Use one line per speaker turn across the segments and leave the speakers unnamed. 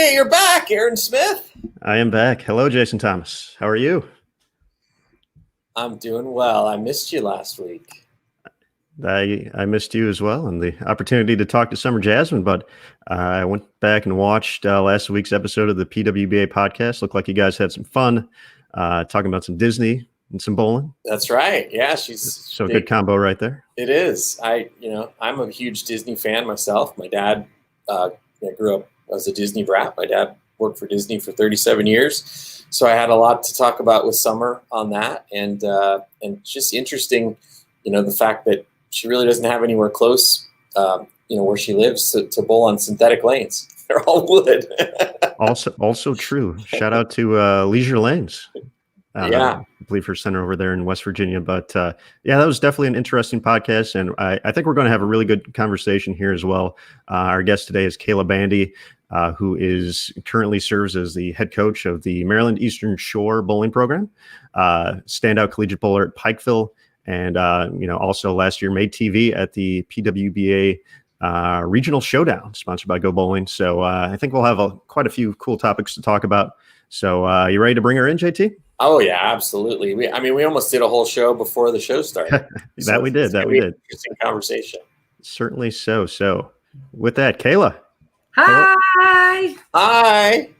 Hey, you're back, Aaron Smith.
I am back. Hello, Jason Thomas. How are you?
I'm doing well. I missed you last week.
I missed you as well, and the opportunity to talk to Summer Jasmine. But I went back and watched last week's episode of the PWBA podcast. Looked like you guys had some fun talking about some Disney and some bowling.
That's right. Yeah, she's
so a good combo right there.
It is. I'm a huge Disney fan myself. My dad grew up as a Disney brat. My dad worked for Disney for 37 years, so I had a lot to talk about with Summer on that, and just interesting, the fact that she really doesn't have anywhere close, where she lives to bowl on synthetic lanes. They're all wood.
also true. Shout out to Leisure Lanes.
Yeah.
I believe her center over there in West Virginia. But yeah, that was definitely an interesting podcast. And I think we're going to have a really good conversation here as well. Our guest today is KAYLA Bandy, who currently serves as the head coach of the Maryland Eastern Shore bowling program, standout collegiate bowler at Pikeville. And, also last year made TV at the PWBA regional Showdown, sponsored by Go Bowling. So I think we'll have quite a few cool topics to talk about. So you ready to bring her in, JT?
Oh, yeah, absolutely. We almost did a whole show before the show started.
We did.
Interesting conversation.
Certainly so. So with that, KAYLA.
Hi.
Hi.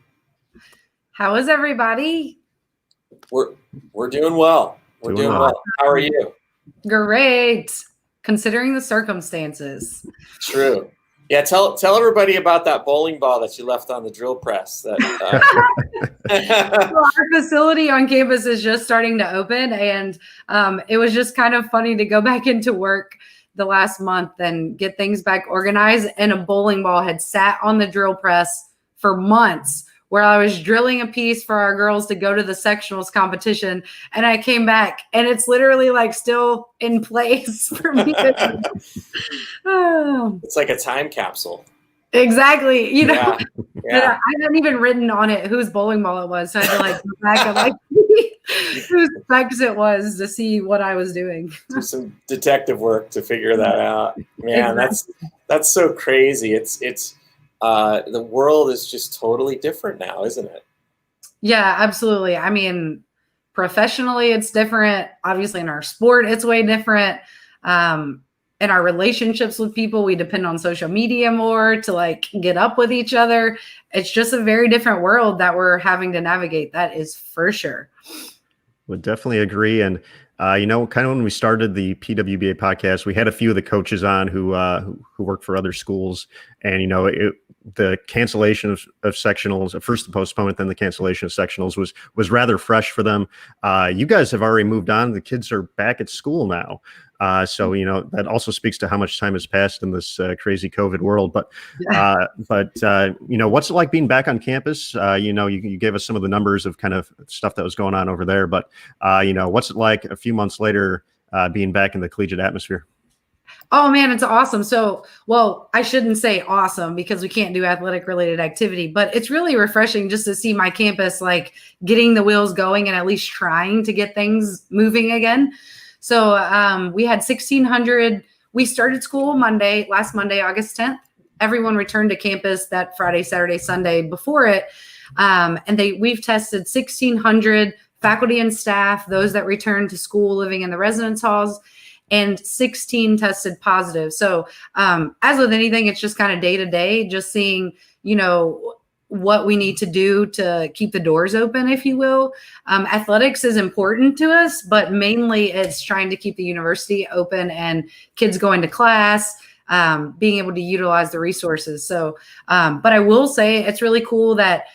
How is everybody?
We're doing well. We're doing well. How are you?
Great. Considering the circumstances.
True. Yeah, tell everybody about that bowling ball that you left on the drill press.
Well, our facility on campus is just starting to open, and it was just kind of funny to go back into work the last month and get things back organized. And a bowling ball had sat on the drill press for months, where I was drilling a piece for our girls to go to the sectionals competition. And I came back and it's literally like still in place for me.
It's like a time capsule.
Exactly.
Yeah.
I hadn't even written on it whose bowling ball it was. So I had to go back and whose specs it was to see what I was doing.
Do some detective work to figure that out. Man, exactly. That's so crazy. It's the world is just totally different now, isn't it?
Yeah, absolutely. I mean, professionally, it's different. Obviously, in our sport, it's way different. In our relationships with people, we depend on social media more to get up with each other. It's just a very different world that we're having to navigate. That is for sure.
Would definitely agree. And kind of when we started the PWBA podcast, we had a few of the coaches on who work for other schools, and the cancellation of sectionals, first the postponement, then the cancellation of sectionals was rather fresh for them. You guys have already moved on. The kids are back at school now. So that also speaks to how much time has passed in this crazy COVID world. But what's it like being back on campus? You gave us some of the numbers of kind of stuff that was going on over there. But what's it like a few months later being back in the collegiate atmosphere?
Oh man, it's awesome. So, well, I shouldn't say awesome because we can't do athletic related activity, but it's really refreshing just to see my campus getting the wheels going and at least trying to get things moving again. So we had 1,600. We started school last Monday, August 10th. Everyone returned to campus that Friday, Saturday, Sunday before it. And we've tested 1,600 faculty and staff, those that returned to school living in the residence halls, and 16 tested positive. So as with anything, it's just kind of day to day, just seeing, what we need to do to keep the doors open, if you will. Athletics is important to us, but mainly it's trying to keep the university open and kids going to class, being able to utilize the resources. So, but I will say it's really cool that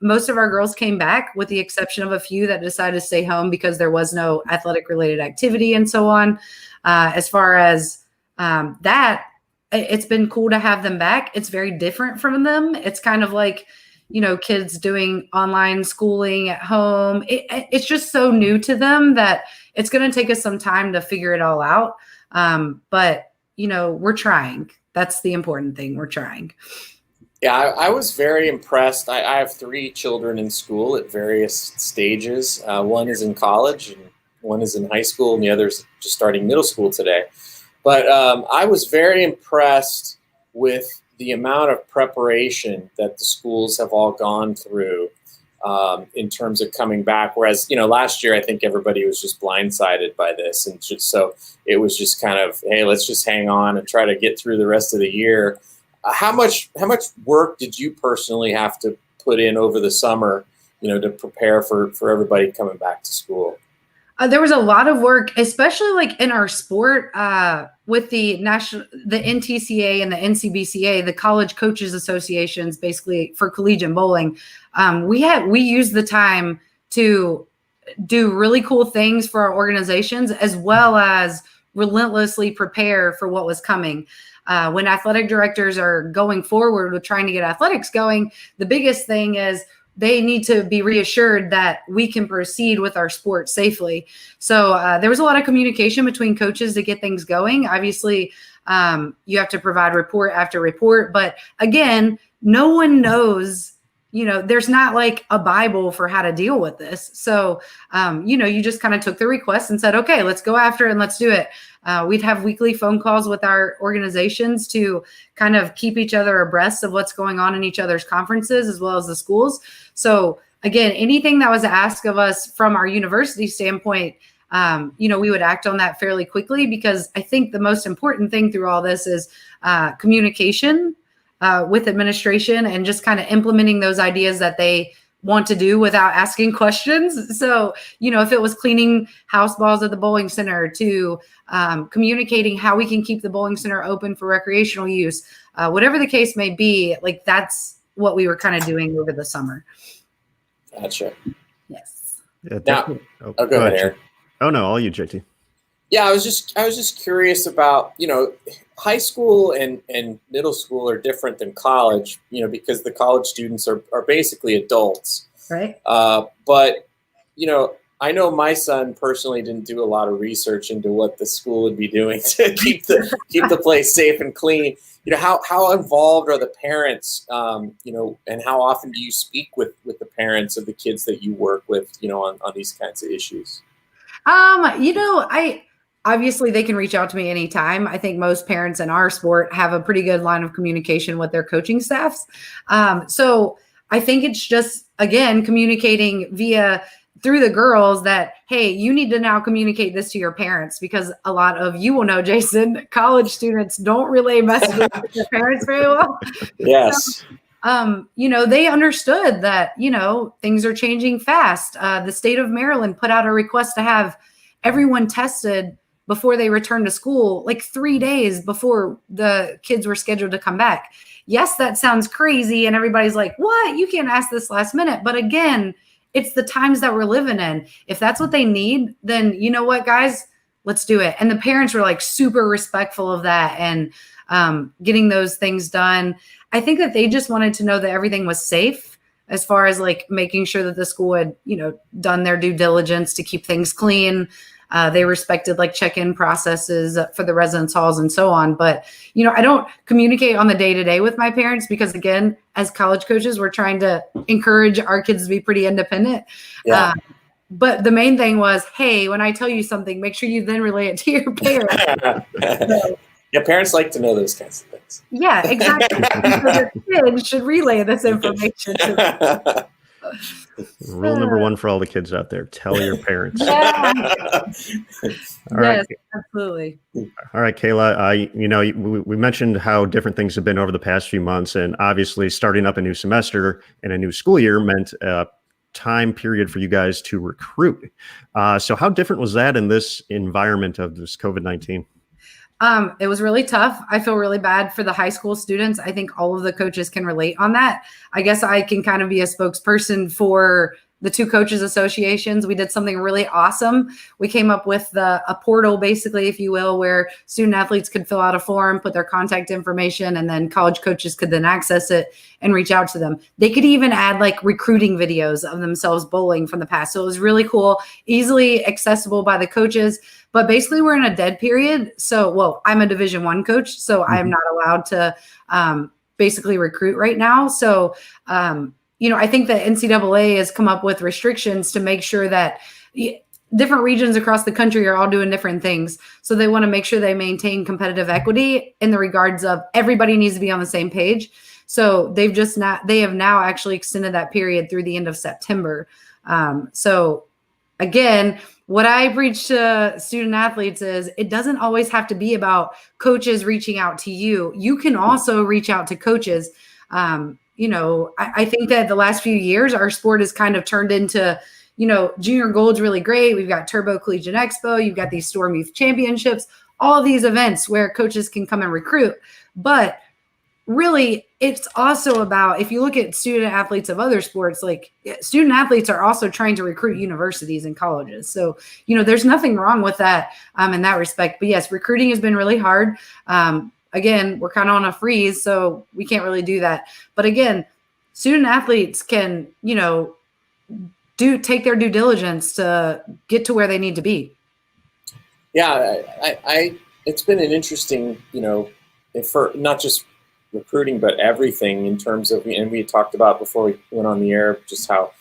most of our girls came back, with the exception of a few that decided to stay home because there was no athletic related activity and so on. As far as that, it's been cool to have them back. It's very different from them. It's kind of like, kids doing online schooling at home. It's just so new to them that it's going to take us some time to figure it all out. But, we're trying. That's the important thing. We're trying.
Yeah, I was very impressed. I have 3 children in school at various stages. One is in college, and one is in high school, and the other's just starting middle school today. But I was very impressed with the amount of preparation that the schools have all gone through in terms of coming back. Whereas, last year, I think everybody was just blindsided by this. And so it was just kind of, hey, let's just hang on and try to get through the rest of the year. How much work did you personally have to put in over the summer, to prepare for everybody coming back to school?
There was a lot of work, especially like in our sport, with the NTCA and the NCBCA, the College Coaches Associations, basically for collegiate bowling. We used the time to do really cool things for our organizations, as well as relentlessly prepare for what was coming. When athletic directors are going forward with trying to get athletics going, the biggest thing is they need to be reassured that we can proceed with our sport safely. So there was a lot of communication between coaches to get things going. Obviously, you have to provide report after report. But again, no one knows, there's not like a Bible for how to deal with this. So, you just kind of took the request and said, okay, let's go after it and let's do it. We'd have weekly phone calls with our organizations to kind of keep each other abreast of what's going on in each other's conferences, as well as the schools. So again, anything that was asked of us from our university standpoint, we would act on that fairly quickly, because I think the most important thing through all this is communication with administration and just kind of implementing those ideas that they want to do without asking questions. So, if it was cleaning house balls at the bowling center to communicating how we can keep the bowling center open for recreational use, whatever the case may be, like that's what we were kind of doing over the summer.
Gotcha.
Yes.
Yeah,
now, go ahead, Aaron.
Oh no, all you, JT.
Yeah, I was just curious about, high school and middle school are different than college, because the college students are basically adults.
Right.
But, I know my son personally didn't do a lot of research into what the school would be doing to keep the place safe and clean. How involved are the parents, and how often do you speak with the parents of the kids that you work with, on these kinds of issues?
Obviously they can reach out to me anytime. I think most parents in our sport have a pretty good line of communication with their coaching staffs. So I think it's just, again, communicating through the girls that, hey, you need to now communicate this to your parents, because a lot of, you will know, Jason, college students don't relay messages to their parents very well.
Yes.
So, they understood that, things are changing fast. The state of Maryland put out a request to have everyone tested before they returned to school, like 3 days before the kids were scheduled to come back. Yes, that sounds crazy. And everybody's like, what? You can't ask this last minute. But again, it's the times that we're living in. If that's what they need, then you know what, guys, let's do it. And the parents were like super respectful of that and getting those things done. I think that they just wanted to know that everything was safe, as far as like making sure that the school had, done their due diligence to keep things clean. They respected like check-in processes for the residence halls and so on. But, I don't communicate on the day-to-day with my parents, because again, as college coaches, we're trying to encourage our kids to be pretty independent. Yeah. But the main thing was, hey, when I tell you something, make sure you then relay it to your parents. So,
yeah, parents like to know those kinds of things.
Yeah, exactly. So their kids should relay this information to them.
Rule number one for all the kids out there: tell your parents.
Yeah.
All right.
Yes, absolutely.
All right, Kayla. We mentioned how different things have been over the past few months, and obviously, starting up a new semester and a new school year meant a time period for you guys to recruit. So, how different was that in this environment of this COVID-19?
It was really tough. I feel really bad for the high school students. I think all of the coaches can relate on that. I guess I can kind of be a spokesperson for the two coaches associations. We did something really awesome. We came up with a portal, basically, if you will, where student athletes could fill out a form, put their contact information, and then college coaches could then access it and reach out to them. They could even add like recruiting videos of themselves bowling from the past. So it was really cool, easily accessible by the coaches. But basically, we're in a dead period. So, well, I'm a Division I coach, so I am not allowed to basically recruit right now. So, I think the NCAA has come up with restrictions to make sure that different regions across the country are all doing different things. So they want to make sure they maintain competitive equity in the regards of everybody needs to be on the same page. So they have now actually extended that period through the end of September. So again, what I preach to student athletes is it doesn't always have to be about coaches reaching out to you. You can also reach out to coaches. I think that the last few years, our sport has kind of turned into, junior gold's really great. We've got Turbo Collegiate Expo. You've got these Storm Youth Championships, all of these events where coaches can come and recruit. But really, it's also about, if you look at student athletes of other sports, like student athletes are also trying to recruit universities and colleges. So, there's nothing wrong with that in that respect. But yes, recruiting has been really hard. Again, we're kind of on a freeze, so we can't really do that. But again, student athletes can, take their due diligence to get to where they need to be.
Yeah, it's been an interesting, for not just recruiting, but everything in terms of, and we talked about before we went on the air, just how,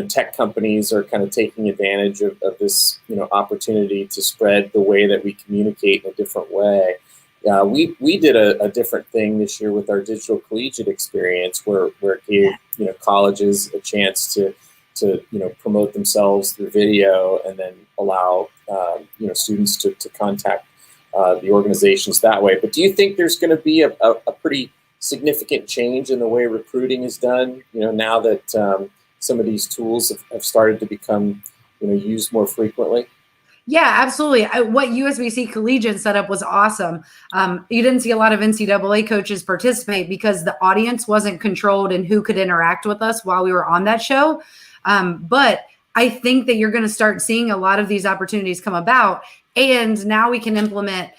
tech companies are kind of taking advantage of this, opportunity to spread the way that we communicate in a different way. We did a different thing this year with our digital collegiate experience where it gave, colleges a chance to promote themselves through video and then allow, students to contact the organizations that way. But do you think there's going to be a pretty significant change in the way recruiting is done, now that some of these tools have started to become, used more frequently?
Yeah, absolutely. What USBC Collegiate set up was awesome. You didn't see a lot of NCAA coaches participate because the audience wasn't controlled in who could interact with us while we were on that show. But I think that you're going to start seeing a lot of these opportunities come about. And now we can implement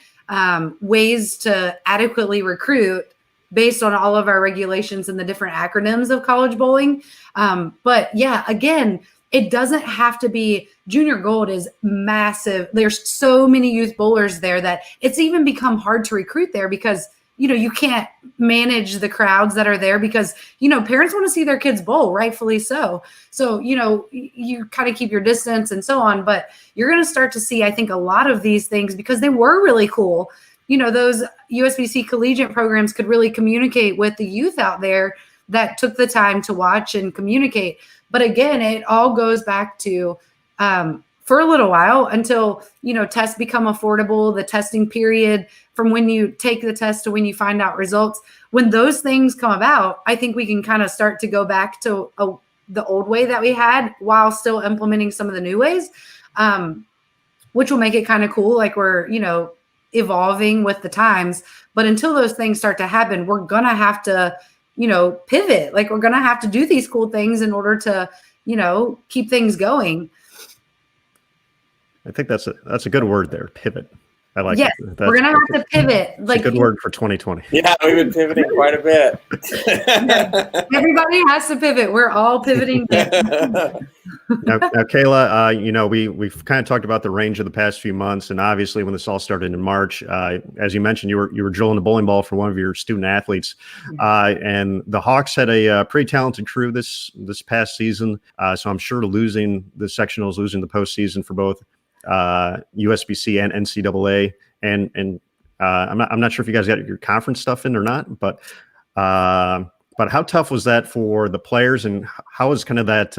ways to adequately recruit based on all of our regulations and the different acronyms of college bowling. But yeah, again, it doesn't have to be junior gold is massive. There's so many youth bowlers there that it's even become hard to recruit there because, you can't manage the crowds that are there because, parents want to see their kids bowl, rightfully so. So, you kind of keep your distance and so on, but you're going to start to see, I think, a lot of these things because they were really cool. Those USBC collegiate programs could really communicate with the youth out there that took the time to watch and communicate. But again, it all goes back to for a little while until, tests become affordable, the testing period from when you take the test to when you find out results. When those things come about, I think we can kind of start to go back to the old way that we had while still implementing some of the new ways, which will make it kind of cool. Like we're, evolving with the times. But until those things start to happen, we're going to have to, pivot. Like we're going to have to do these cool things in order to, keep things going.
I think that's a good word there. Pivot. I like
yes,
it.
We're going to have to pivot.
Like a good word for 2020.
Yeah, we've been pivoting quite a bit.
Everybody has to pivot. We're all pivoting.
Now, Kayla, we've kind of talked about the range of the past few months, and obviously when this all started in March, as you mentioned, you were drilling a bowling ball for one of your student athletes, and the Hawks had a pretty talented crew this past season. So I'm sure losing the sectionals, losing the postseason for both USBC and NCAA, and I'm not sure if you guys got your conference stuff in or not, but how tough was that for the players, and how was kind of that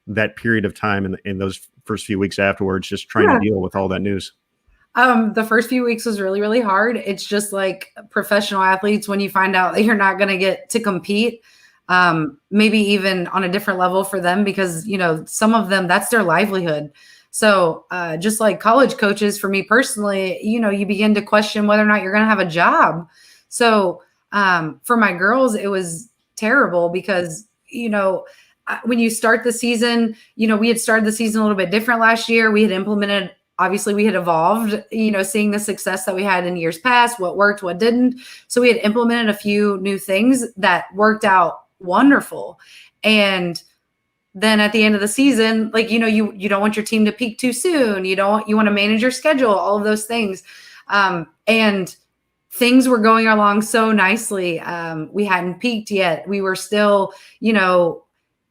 that period of time in those first few weeks afterwards, just trying to deal with all that news?
The first few weeks was really, really hard. It's just like professional athletes when you find out that you're not going to get to compete, maybe even on a different level for them because some of them that's their livelihood. So just like college coaches, for me personally, you begin to question whether or not you're going to have a job. So for my girls, it was terrible because, when you start the season, we had started the season a little bit different last year. We had implemented, obviously we had evolved, seeing the success that we had in years past, what worked, what didn't. So we had implemented a few new things that worked out wonderful. And then at the end of the season, like, you don't want your team to peak too soon. You want to manage your schedule, all of those things. And things were going along so nicely. We hadn't peaked yet. We were still,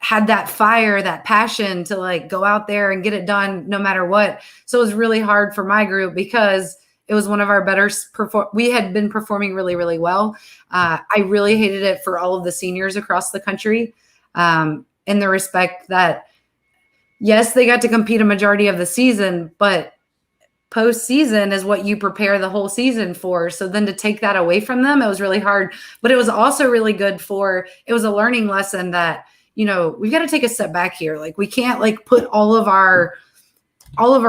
had that fire, that passion to like go out there and get it done no matter what. So it was really hard for my group because it was one of our better we had been performing really, really well. I really hated it for all of the seniors across the country, in the respect that, yes, they got to compete a majority of the season, but postseason is what you prepare the whole season for. So then to take that away from them, it was really hard. But it was also really good it was a learning lesson that, you know, we've got to take a step back here. Like we can't like put all of our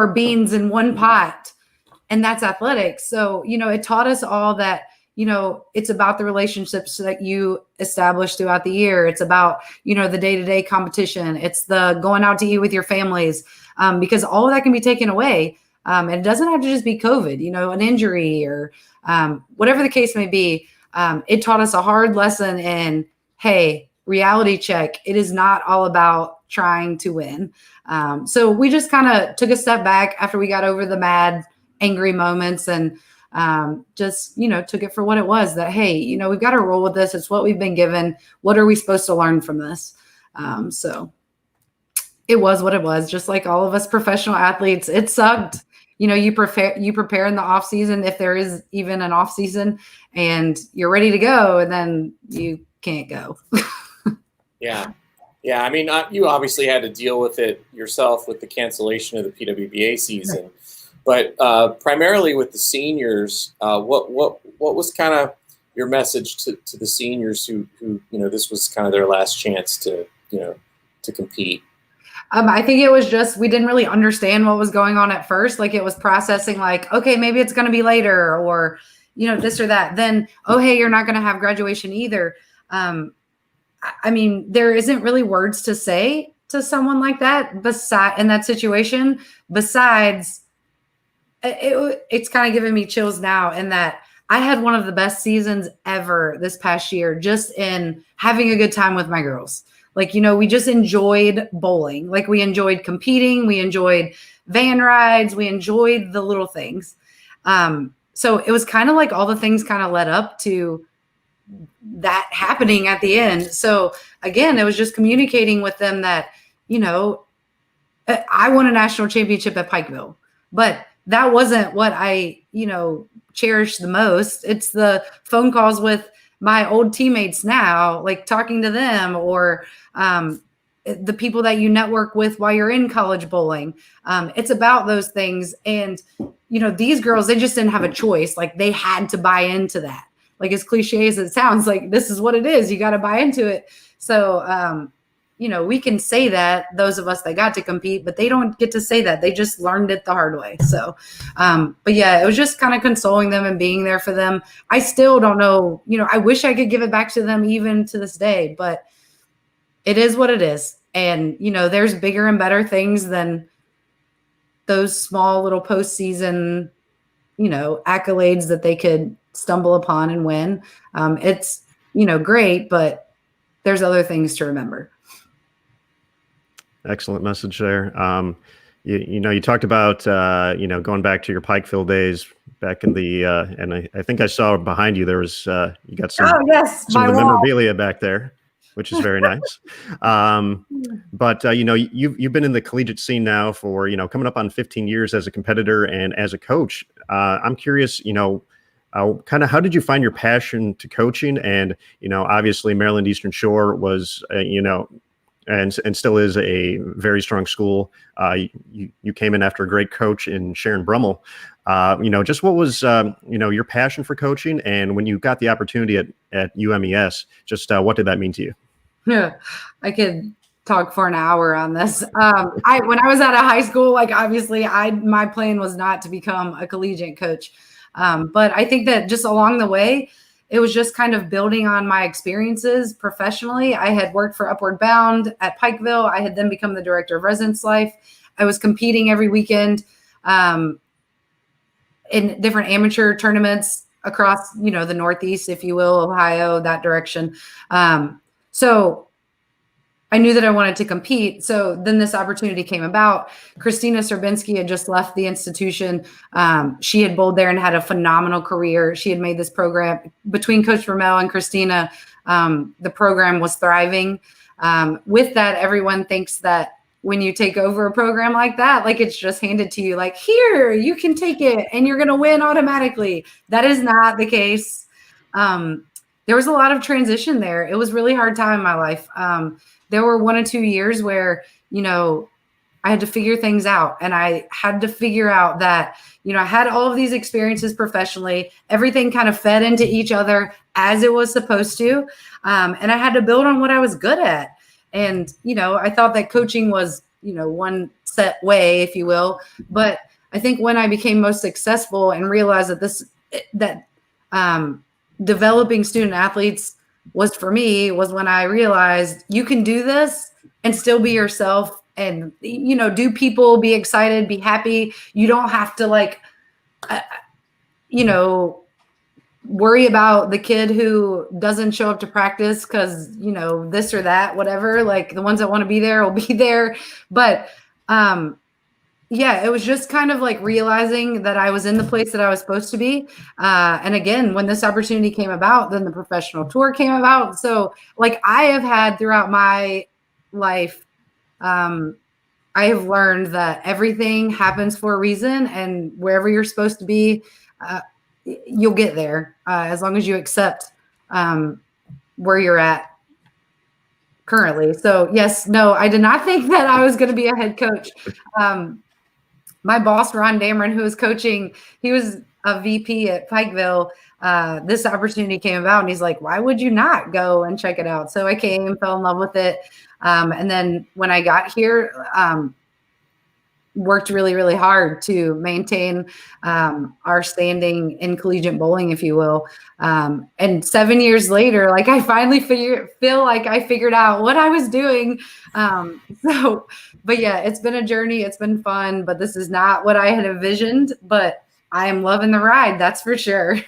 beans in one pot, and that's athletics. So, you know, it taught us all that, you know, it's about the relationships that you establish throughout the year. It's about, you know, the day-to-day competition. It's the going out to eat with your families, because all of that can be taken away. And it doesn't have to just be COVID, you know, an injury or whatever the case may be. It taught us a hard lesson in, hey, reality check. It is not all about trying to win. So we just kind of took a step back after we got over the mad, angry moments and just, you know, took it for what it was, that, hey, you know, we've got to roll with this. It's what we've been given. What are we supposed to learn from this? So it was what it was, just like all of us professional athletes. It sucked. You know, you prepare in the off season, if there is even an off season, and you're ready to go, and then you can't go.
Yeah. I mean, you obviously had to deal with it yourself with the cancellation of the PWBA season, but primarily with the seniors, what was kind of your message to the seniors who, you know, this was kind of their last chance to, you know, to compete?
I think it was just, we didn't really understand what was going on at first. Like it was processing like, okay, maybe it's going to be later, or, you know, this or that. Then, oh, hey, you're not going to have graduation either. I mean, there isn't really words to say to someone like that in that situation. Besides, it's kind of giving me chills now, in that I had one of the best seasons ever this past year, just in having a good time with my girls. Like, you know, we just enjoyed bowling. Like we enjoyed competing. We enjoyed van rides. We enjoyed the little things. So it was kind of like all the things kind of led up to that happening at the end. So again, it was just communicating with them that, you know, I won a national championship at Pikeville, but that wasn't what I, you know, cherished the most. It's the phone calls with my old teammates now, like talking to them, or the people that you network with while you're in college bowling. It's about those things. And, you know, these girls, they just didn't have a choice. Like they had to buy into that. Like as cliche as it sounds, like this is what it is. You got to buy into it. So, you know, we can say that, those of us that got to compete, but they don't get to say that. They just learned it the hard way. So, but yeah, it was just kind of consoling them and being there for them. I still don't know, you know, I wish I could give it back to them even to this day, but it is what it is. And, you know, there's bigger and better things than those small little postseason, you know, accolades that they could stumble upon and win. It's, you know, great, but there's other things to remember.
Excellent message there. You know, you talked about, you know, going back to your Pikeville days back in the, and I think I saw behind you, there was, you got some, some of the memorabilia back there, which is very nice. But, you know, you've been in the collegiate scene now for, you know, coming up on 15 years as a competitor and as a coach. I'm curious, you know, kind of how did you find your passion to coaching? And, you know, obviously Maryland Eastern Shore was, you know, and still is a very strong school. You came in after a great coach in Sharon Brummel. You know, just what was, you know, your passion for coaching, and when you got the opportunity at UMES, just what did that mean to you?
Yeah, I could talk for an hour on this. When I was out of high school, like obviously my plan was not to become a collegiate coach. But I think that just along the way, it was just kind of building on my experiences professionally. I had worked for Upward Bound at Pikeville. I had then become the director of residence life. I was competing every weekend in different amateur tournaments across, you know, the Northeast, if you will, Ohio, that direction. So I knew that I wanted to compete. So then this opportunity came about. Christina Serbinsky had just left the institution. She had bowled there and had a phenomenal career. She had made this program between Coach Vermel and Christina. The program was thriving. With that, everyone thinks that when you take over a program like that, like it's just handed to you, like, here, you can take it and you're going to win automatically. That is not the case. There was a lot of transition there. It was a really hard time in my life. There were 1 or 2 years where, I had to figure things out, and I had to figure out that, I had all of these experiences professionally. Everything kind of fed into each other as it was supposed to. And I had to build on what I was good at. And, I thought that coaching was, one set way, if you will. But I think when I became most successful and realized that developing student athletes was for me, was when I realized you can do this and still be yourself. And, do people be excited, be happy? You don't have to worry about the kid who doesn't show up to practice because, this or that, whatever. Like the ones that want to be there will be there. But it was just kind of like realizing that I was in the place that I was supposed to be. And again, when this opportunity came about, then the professional tour came about. So like I have had throughout my life, I have learned that everything happens for a reason, and wherever you're supposed to be, you'll get there as long as you accept where you're at currently. So yes, no, I did not think that I was going to be a head coach. My boss, Ron Dameron, who was coaching, he was a VP at Pikeville. This opportunity came about, and he's like, why would you not go and check it out? So I came and fell in love with it. And then when I got here, worked really, really hard to maintain our standing in collegiate bowling, if you will. And 7 years later, like I finally feel like I figured out what I was doing. But yeah, it's been a journey. It's been fun, but this is not what I had envisioned, but I am loving the ride. That's for sure.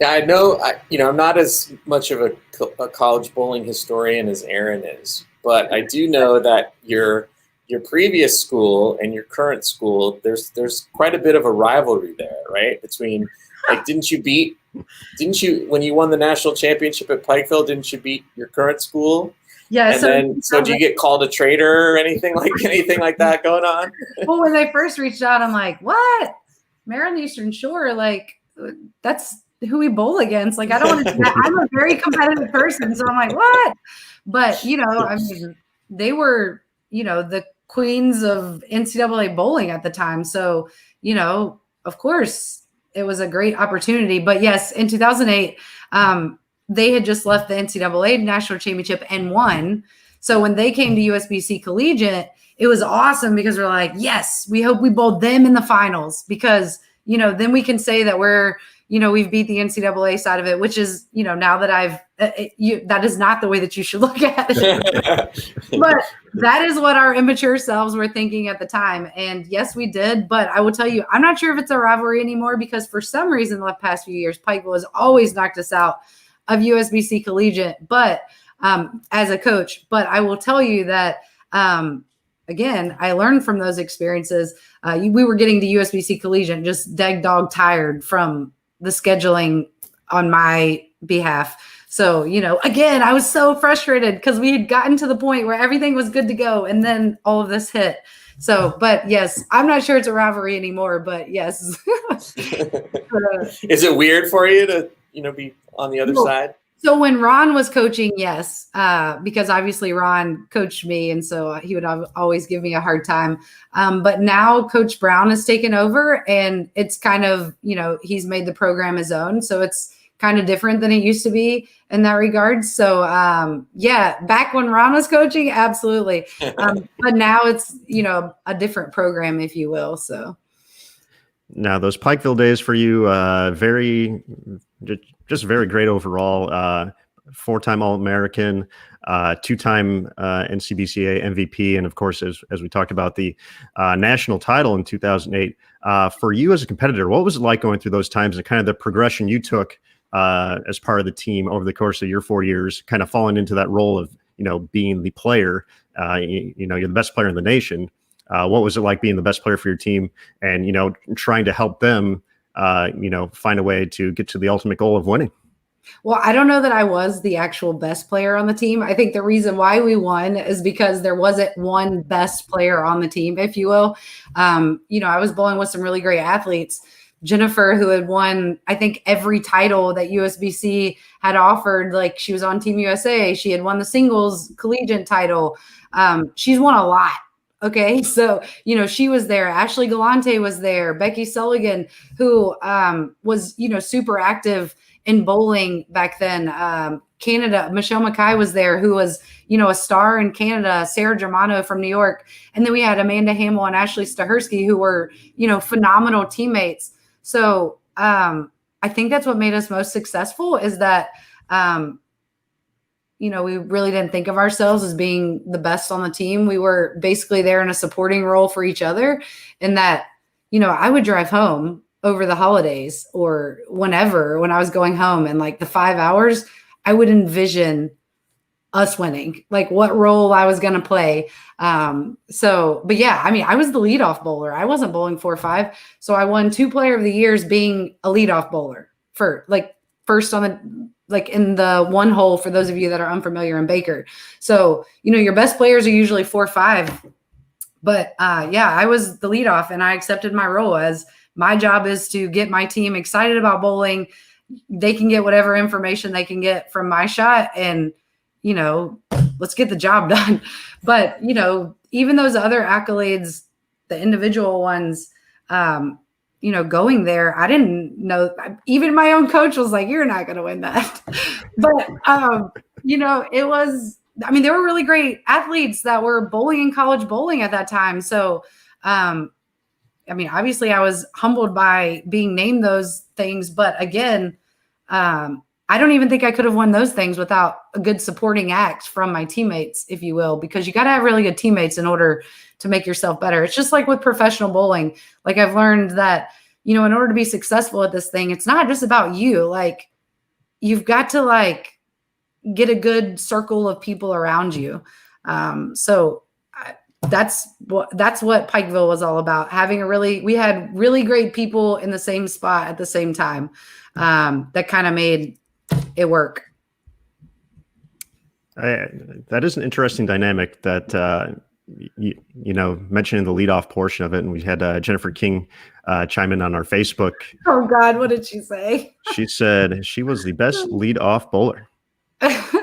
Yeah, I know, I'm not as much of a college bowling historian as Aaron is, but I do know that your previous school and your current school, there's quite a bit of a rivalry there, right? Between, like, didn't you, when you won the national championship at Pikeville, didn't you beat your current school?
Yeah.
And so do you get called a traitor or anything like that going on?
Well, when they first reached out, I'm like, what? Maryland Eastern Shore, like, that's who we bowl against. Like, I don't want to do that. I'm a very competitive person. So I'm like, what? But, I mean, they were, the queens of NCAA bowling at the time. So, of course it was a great opportunity. But yes, in 2008, they had just left the NCAA national championship and won. So when they came to USBC Collegiate, it was awesome because we're like, yes, we hope we bowled them in the finals because, then we can say that we've beat the NCAA side of it, which is, now that that is not the way that you should look at it. But that is what our immature selves were thinking at the time. And yes, we did. But I will tell you, I'm not sure if it's a rivalry anymore because for some reason, the past few years, Pikeville has always knocked us out of USBC Collegiate, but as a coach. But I will tell you that, again, I learned from those experiences. We were getting to USBC Collegiate just dog tired from the scheduling on my behalf. So, again, I was so frustrated because we had gotten to the point where everything was good to go. And then all of this hit. So, but yes, I'm not sure it's a rivalry anymore, but yes.
Is it weird for you to, be on the other side?
So when Ron was coaching, yes, because obviously Ron coached me, and so he would always give me a hard time. But now Coach Brown has taken over, and it's kind of, he's made the program his own. So it's kind of different than it used to be in that regard. So, back when Ron was coaching, absolutely. But now it's, a different program, if you will. So.
Now, those Pikeville days for you, just very great overall. 4-time All-American, 2-time NCBCA MVP, and of course, as we talked about, the national title in 2008. For you as a competitor, what was it like going through those times and kind of the progression you took as part of the team over the course of your 4 years, kind of falling into that role of being the player? You're the best player in the nation. What was it like being the best player for your team and, trying to help them, find a way to get to the ultimate goal of winning?
Well, I don't know that I was the actual best player on the team. I think the reason why we won is because there wasn't one best player on the team, if you will. I was bowling with some really great athletes. Jennifer, who had won, I think, every title that USBC had offered. Like, she was on Team USA. She had won the singles collegiate title. She's won a lot. Okay. So, she was there. Ashley Galante was there. Becky Sullivan, who was, super active in bowling back then. Canada, Michelle Mackay was there, who was, a star in Canada. Sarah Germano from New York. And then we had Amanda Hamill and Ashley Stahersky, who were, phenomenal teammates. So I think that's what made us most successful, is that, we really didn't think of ourselves as being the best on the team. We were basically there in a supporting role for each other. And that, I would drive home over the holidays or when I was going home, and like the 5 hours, I would envision us winning, like what role I was going to play. But yeah, I was the leadoff bowler. I wasn't bowling 4-5. So I won 2 player of the years being a leadoff bowler first on the, in the one hole, for those of you that are unfamiliar in Baker. So, your best players are usually 4-5, but I was the leadoff, and I accepted my role as my job is to get my team excited about bowling. They can get whatever information they can get from my shot, and let's get the job done. But, even those other accolades, the individual ones, going there, I didn't know, even my own coach was like, you're not going to win that. But, it was, there were really great athletes that were bowling in college bowling at that time. So, obviously I was humbled by being named those things, but again, I don't even think I could have won those things without a good supporting act from my teammates, if you will, because you got to have really good teammates in order to make yourself better. It's just like with professional bowling. Like, I've learned that, in order to be successful at this thing, it's not just about you. Like, you've got to get a good circle of people around you. That's what Pikeville was all about. We had really great people in the same spot at the same time. That kind of made it work.
That is an interesting dynamic that, mentioning the leadoff portion of it. And we had Jennifer King chime in on our Facebook.
Oh God, what did she say?
She said she was the best leadoff bowler.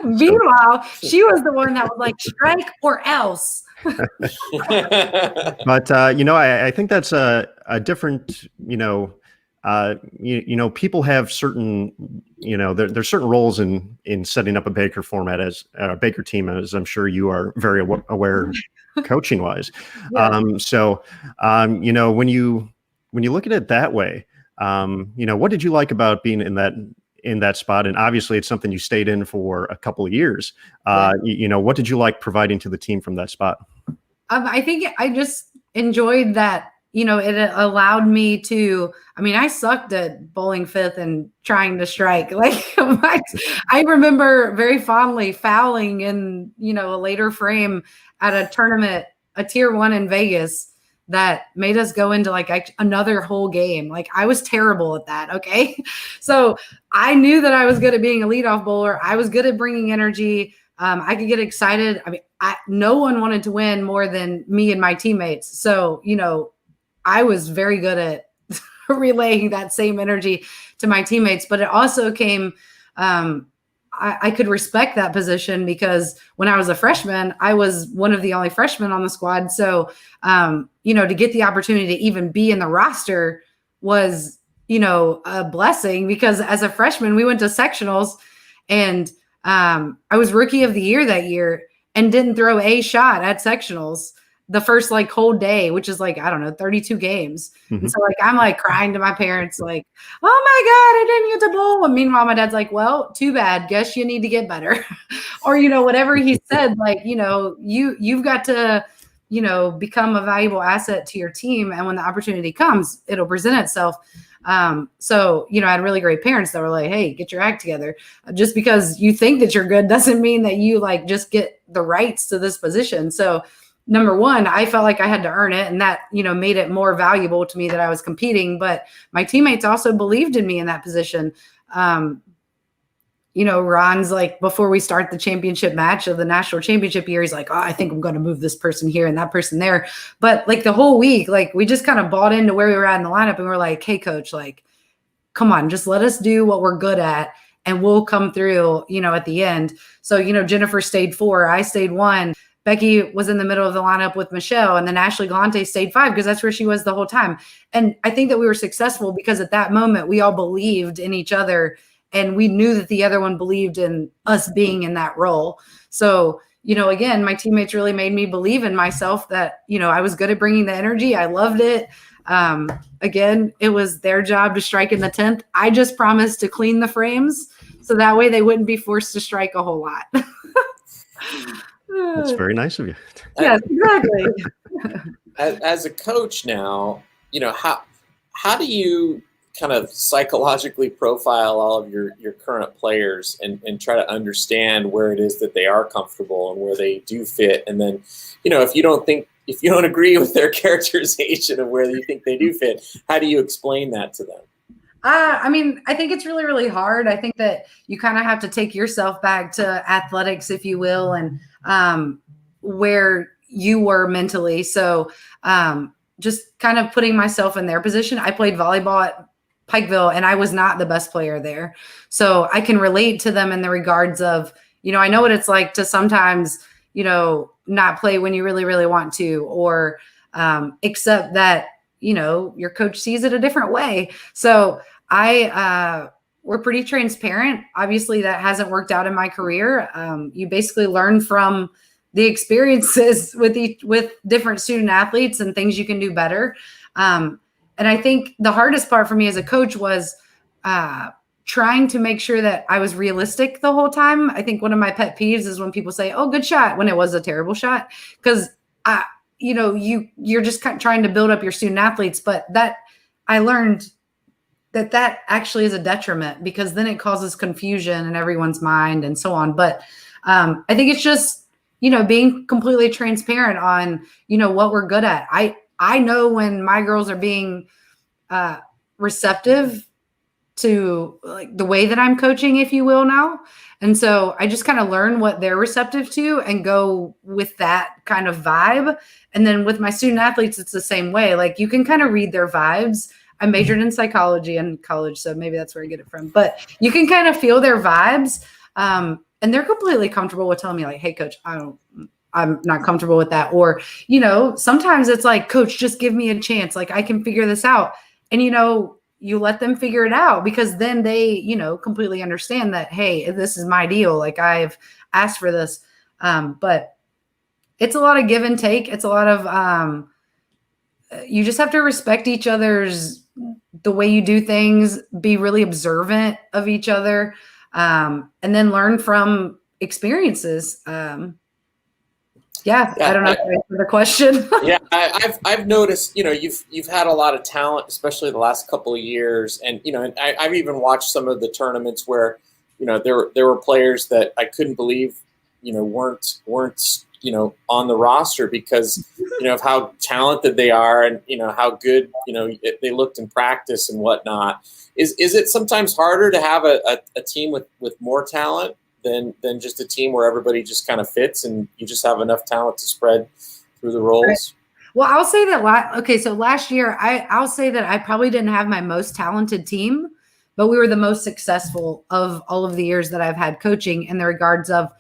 Meanwhile, she was the one that was like, strike or else.
But, I think that's a different, people have certain, there's certain roles in setting up a Baker format, as a Baker team, as I'm sure you are very aware coaching wise.
Yeah.
When you look at it that way, what did you like about being in that spot? And obviously it's something you stayed in for a couple of years. What did you like providing to the team from that spot?
I think I just enjoyed that. It allowed me to, I sucked at bowling fifth and trying to strike. I remember very fondly fouling in, a later frame at a tournament, a tier 1 in Vegas, that made us go into another whole game. I was terrible at that. Okay. So I knew that I was good at being a leadoff bowler. I was good at bringing energy. I could get excited. No one wanted to win more than me and my teammates. So, I was very good at relaying that same energy to my teammates, but it also came, I could respect that position because when I was a freshman, I was one of the only freshmen on the squad. So, to get the opportunity to even be in the roster was, a blessing, because as a freshman, we went to sectionals, and I was rookie of the year that year and didn't throw a shot at sectionals the first whole day, which is 32 games. Mm-hmm. And so I'm crying to my parents, oh my God, I didn't get to bowl. And meanwhile, my dad's well, too bad. Guess you need to get better. Or, whatever he said, you've got to, become a valuable asset to your team. And when the opportunity comes, it'll present itself. So, I had really great parents that were like, hey, get your act together. Just because you think that you're good doesn't mean that you just get the rights to this position. So, number one, I felt like I had to earn it, and that, made it more valuable to me that I was competing. But my teammates also believed in me in that position. Ron's like, before we start the championship match of the national championship year, he's like, oh, I think I'm going to move this person here and that person there. But like the whole week, like we just kind of bought into where we were at in the lineup, and we're like, hey, coach, like, come on, just let us do what we're good at and we'll come through, at the end. So, Jennifer stayed 4, I stayed 1. Becky was in the middle of the lineup with Michelle, and then Ashley Galante stayed 5 because that's where she was the whole time. And I think that we were successful because at that moment we all believed in each other, and we knew that the other one believed in us being in that role. So, again, my teammates really made me believe in myself that, I was good at bringing the energy. I loved it. Again, it was their job to strike in the 10th. I just promised to clean the frames so that way they wouldn't be forced to strike a whole lot.
That's very nice of you.
Yes, exactly.
As a coach now, how do you kind of psychologically profile all of your current players and try to understand where it is that they are comfortable and where they do fit? And then, if you don't agree with their characterization of where you think they do fit, how do you explain that to them?
I think it's really, really hard. I think that you kind of have to take yourself back to athletics, if you will, and where you were mentally. So just kind of putting myself in their position. I played volleyball at Pikeville, and I was not the best player there. So I can relate to them in the regards of, I know what it's like to sometimes, not play when you really, really want to, or accept that, your coach sees it a different way. So we're pretty transparent. Obviously that hasn't worked out in my career. You basically learn from the experiences with different student athletes and things you can do better. And I think the hardest part for me as a coach was trying to make sure that I was realistic the whole time. I think one of my pet peeves is when people say, oh, good shot, when it was a terrible shot. Because, you're just kind of trying to build up your student athletes. But that I learned that actually is a detriment, because then it causes confusion in everyone's mind and so on. But I think it's just, being completely transparent on, what we're good at. I know when my girls are being receptive to like the way that I'm coaching, if you will, now. And so I just kind of learn what they're receptive to and go with that kind of vibe. And then with my student athletes, it's the same way. Like you can kind of read their vibes. I majored in psychology in college, so maybe that's where I get it from. But you can kind of feel their vibes. And they're completely comfortable with telling me like, hey, coach, I'm not comfortable with that. Or, sometimes it's like, coach, just give me a chance. Like I can figure this out. And, you let them figure it out, because then they, completely understand that, hey, this is my deal. Like I've asked for this. But it's a lot of give and take. It's a lot of, you just have to respect each other's, the way you do things, be really observant of each other, and then learn from experiences. Yeah, I don't know if I answered the question.
Yeah, I've noticed, you've had a lot of talent, especially the last couple of years, and and I've even watched some of the tournaments where, there were players that I couldn't believe, weren't on the roster because of how talented they are and how good they looked in practice and whatnot. Is it sometimes harder to have a team with more talent than just a team where everybody just kind of fits and you just have enough talent to spread through the roles? Right.
Well, I'll say that. So last year, I'll say that I probably didn't have my most talented team, but we were the most successful of all of the years that I've had coaching in the regards of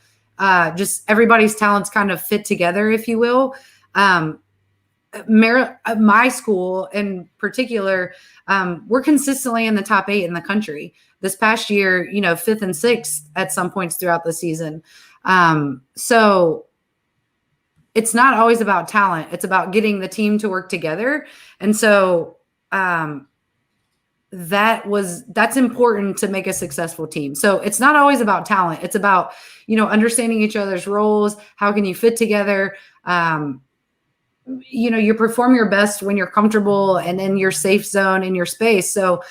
just everybody's talents kind of fit together, if you will. My school in particular, we're consistently in the top 8 in the country. This past year, 5th and 6th at some points throughout the season. So it's not always about talent. It's about getting the team to work together. And so that's important to make a successful team. So it's not always about talent. It's about, understanding each other's roles. How can you fit together? You perform your best when you're comfortable and in your safe zone, in your space. So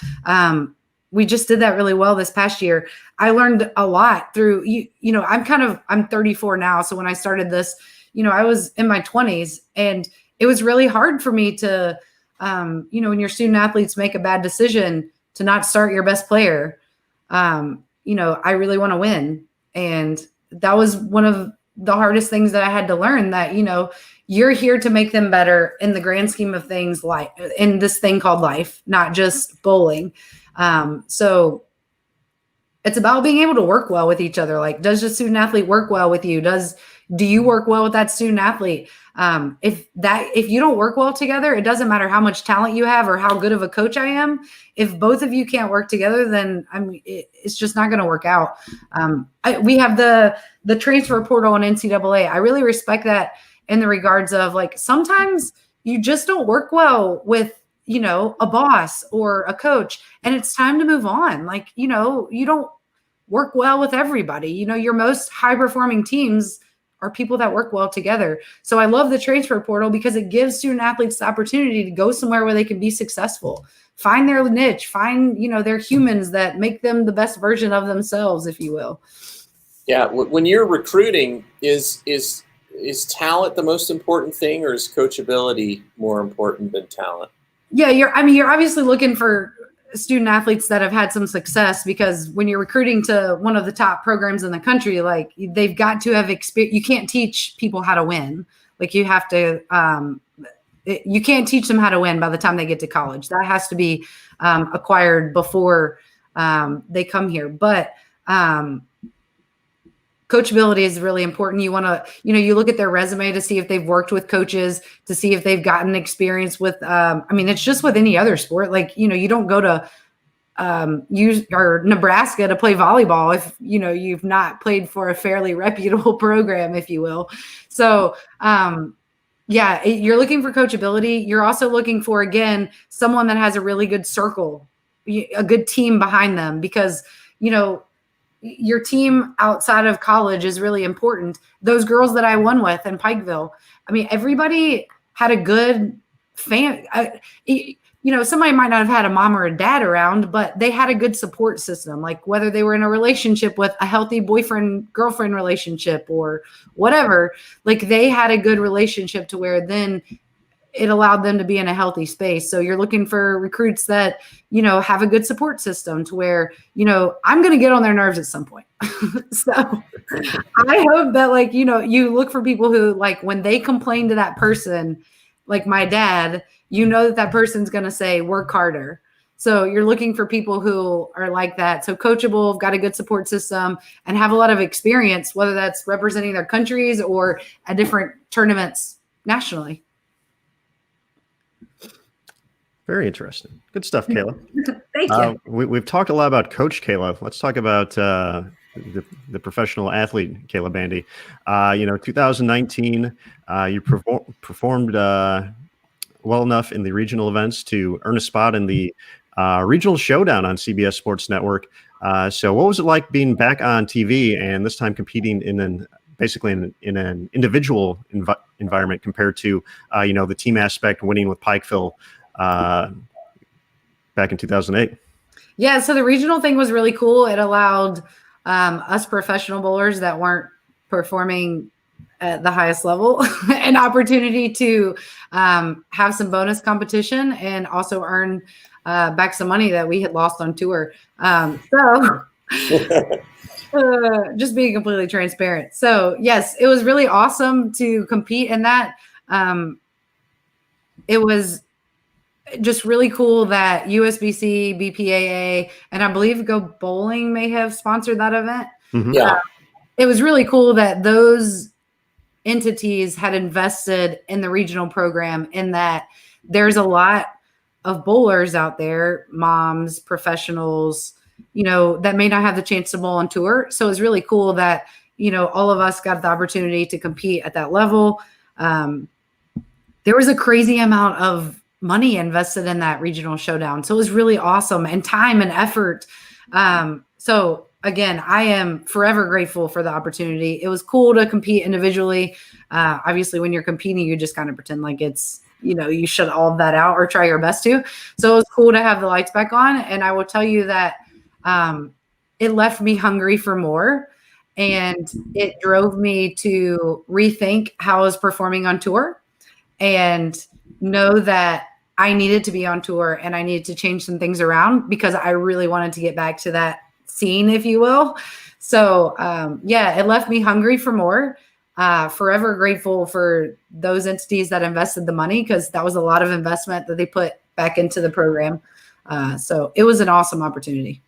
we just did that really well this past year. I learned a lot through, I'm 34 now. So when I started this, I was in my 20s, and it was really hard for me to, when your student athletes make a bad decision, to not start your best player. I really want to win. And that was one of the hardest things that I had to learn, that, you're here to make them better in the grand scheme of things, like in this thing called life, not just bowling. So it's about being able to work well with each other. Like, does the student athlete work well with you? Do you work well with that student athlete? If you don't work well together, it doesn't matter how much talent you have or how good of a coach I am. If both of you can't work together, then it's just not going to work out. We have the transfer portal on NCAA. I really respect that in the regards of, like, sometimes you just don't work well with, a boss or a coach, and it's time to move on. Like, you don't work well with everybody. Your most high performing teams are people that work well together. So I love the transfer portal because it gives student athletes the opportunity to go somewhere where they can be successful, find their niche, find, their humans that make them the best version of themselves, if you will.
Yeah. When you're recruiting, is talent the most important thing, or is coachability more important than talent?
Yeah, you're obviously looking for student athletes that have had some success, because when you're recruiting to one of the top programs in the country, like, they've got to have experience. You can't teach people how to win. Like, you have to, you can't teach them how to win by the time they get to college. That has to be acquired before they come here. But coachability is really important. You want to, you look at their resume to see if they've worked with coaches, to see if they've gotten experience with, it's just with any other sport. Like, you don't go to Nebraska to play volleyball if, you've not played for a fairly reputable program, if you will. So, you're looking for coachability. You're also looking for, again, someone that has a really good circle, a good team behind them, because, your team outside of college is really important. Those girls that I won with in Pikeville, everybody had a good somebody might not have had a mom or a dad around, but they had a good support system. Like, whether they were in a relationship with a healthy boyfriend-girlfriend relationship or whatever, like, they had a good relationship to where then it allowed them to be in a healthy space. So you're looking for recruits that, have a good support system to where, I'm going to get on their nerves at some point. So I hope that, like, you look for people who, like, when they complain to that person, like my dad, that person's going to say, work harder. So you're looking for people who are like that. So coachable, got a good support system, and have a lot of experience, whether that's representing their countries or at different tournaments nationally.
Very interesting. Good stuff, Kayla.
Thank you.
We've talked a lot about Coach Kayla. Let's talk about the professional athlete, Kayla Bandy. 2019, you performed well enough in the regional events to earn a spot in the regional Showdown on CBS Sports Network. So what was it like being back on TV and this time competing in an individual environment compared to, the team aspect, winning with Pikeville back in 2008?
Yeah, so the regional thing was really cool. It allowed us professional bowlers that weren't performing at the highest level an opportunity to have some bonus competition and also earn back some money that we had lost on tour. Just being completely transparent. So yes, it was really awesome to compete in that. It was just really cool that USBC, BPAA, and I believe Go Bowling may have sponsored that event.
Mm-hmm.
Yeah.
It was really cool that those entities had invested in the regional program, in that there's a lot of bowlers out there, moms, professionals, that may not have the chance to bowl on tour. So it's really cool that, all of us got the opportunity to compete at that level. There was a crazy amount of money invested in that regional Showdown. So it was really awesome, and time and effort. So again, I am forever grateful for the opportunity. It was cool to compete individually. Obviously, when you're competing, you just kind of pretend like it's, you shut all of that out or try your best to. So it was cool to have the lights back on. And I will tell you that it left me hungry for more. And it drove me to rethink how I was performing on tour and know that I needed to be on tour and I needed to change some things around, because I really wanted to get back to that scene, if you will. So yeah, it left me hungry for more. Forever grateful for those entities that invested the money, because that was a lot of investment that they put back into the program. So it was an awesome opportunity.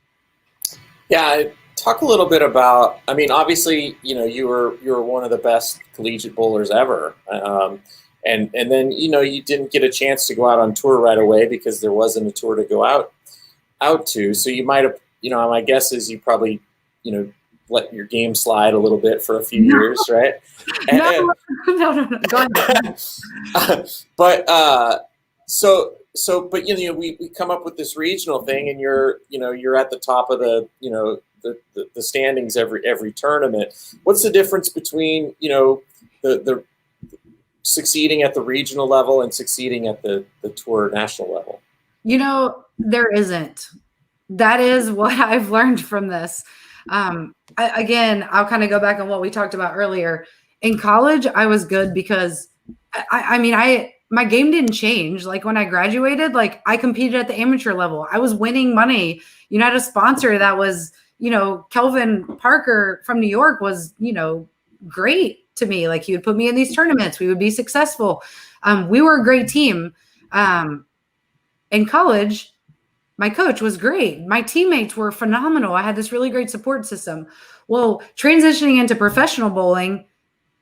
Yeah, talk a little bit about. I mean, obviously, you were one of the best collegiate bowlers ever, and then you didn't get a chance to go out on tour right away because there wasn't a tour to go out to. So you might have, my guess is you probably, let your game slide a little bit for a few years, right?
No. Go ahead.
But we come up with this regional thing, and you're at the top of the standings every tournament. What's the difference between the succeeding at the regional level and succeeding at the tour national level?
There isn't. That is what I've learned from this. Again, I'll kind of go back on what we talked about earlier. In college, I was good because my game didn't change. Like when I graduated, like I competed at the amateur level. I was winning money. I had a sponsor that was, Kelvin Parker from New York was, great to me. Like he would put me in these tournaments. We would be successful. We were a great team. In college, my coach was great. My teammates were phenomenal. I had this really great support system. Well, transitioning into professional bowling,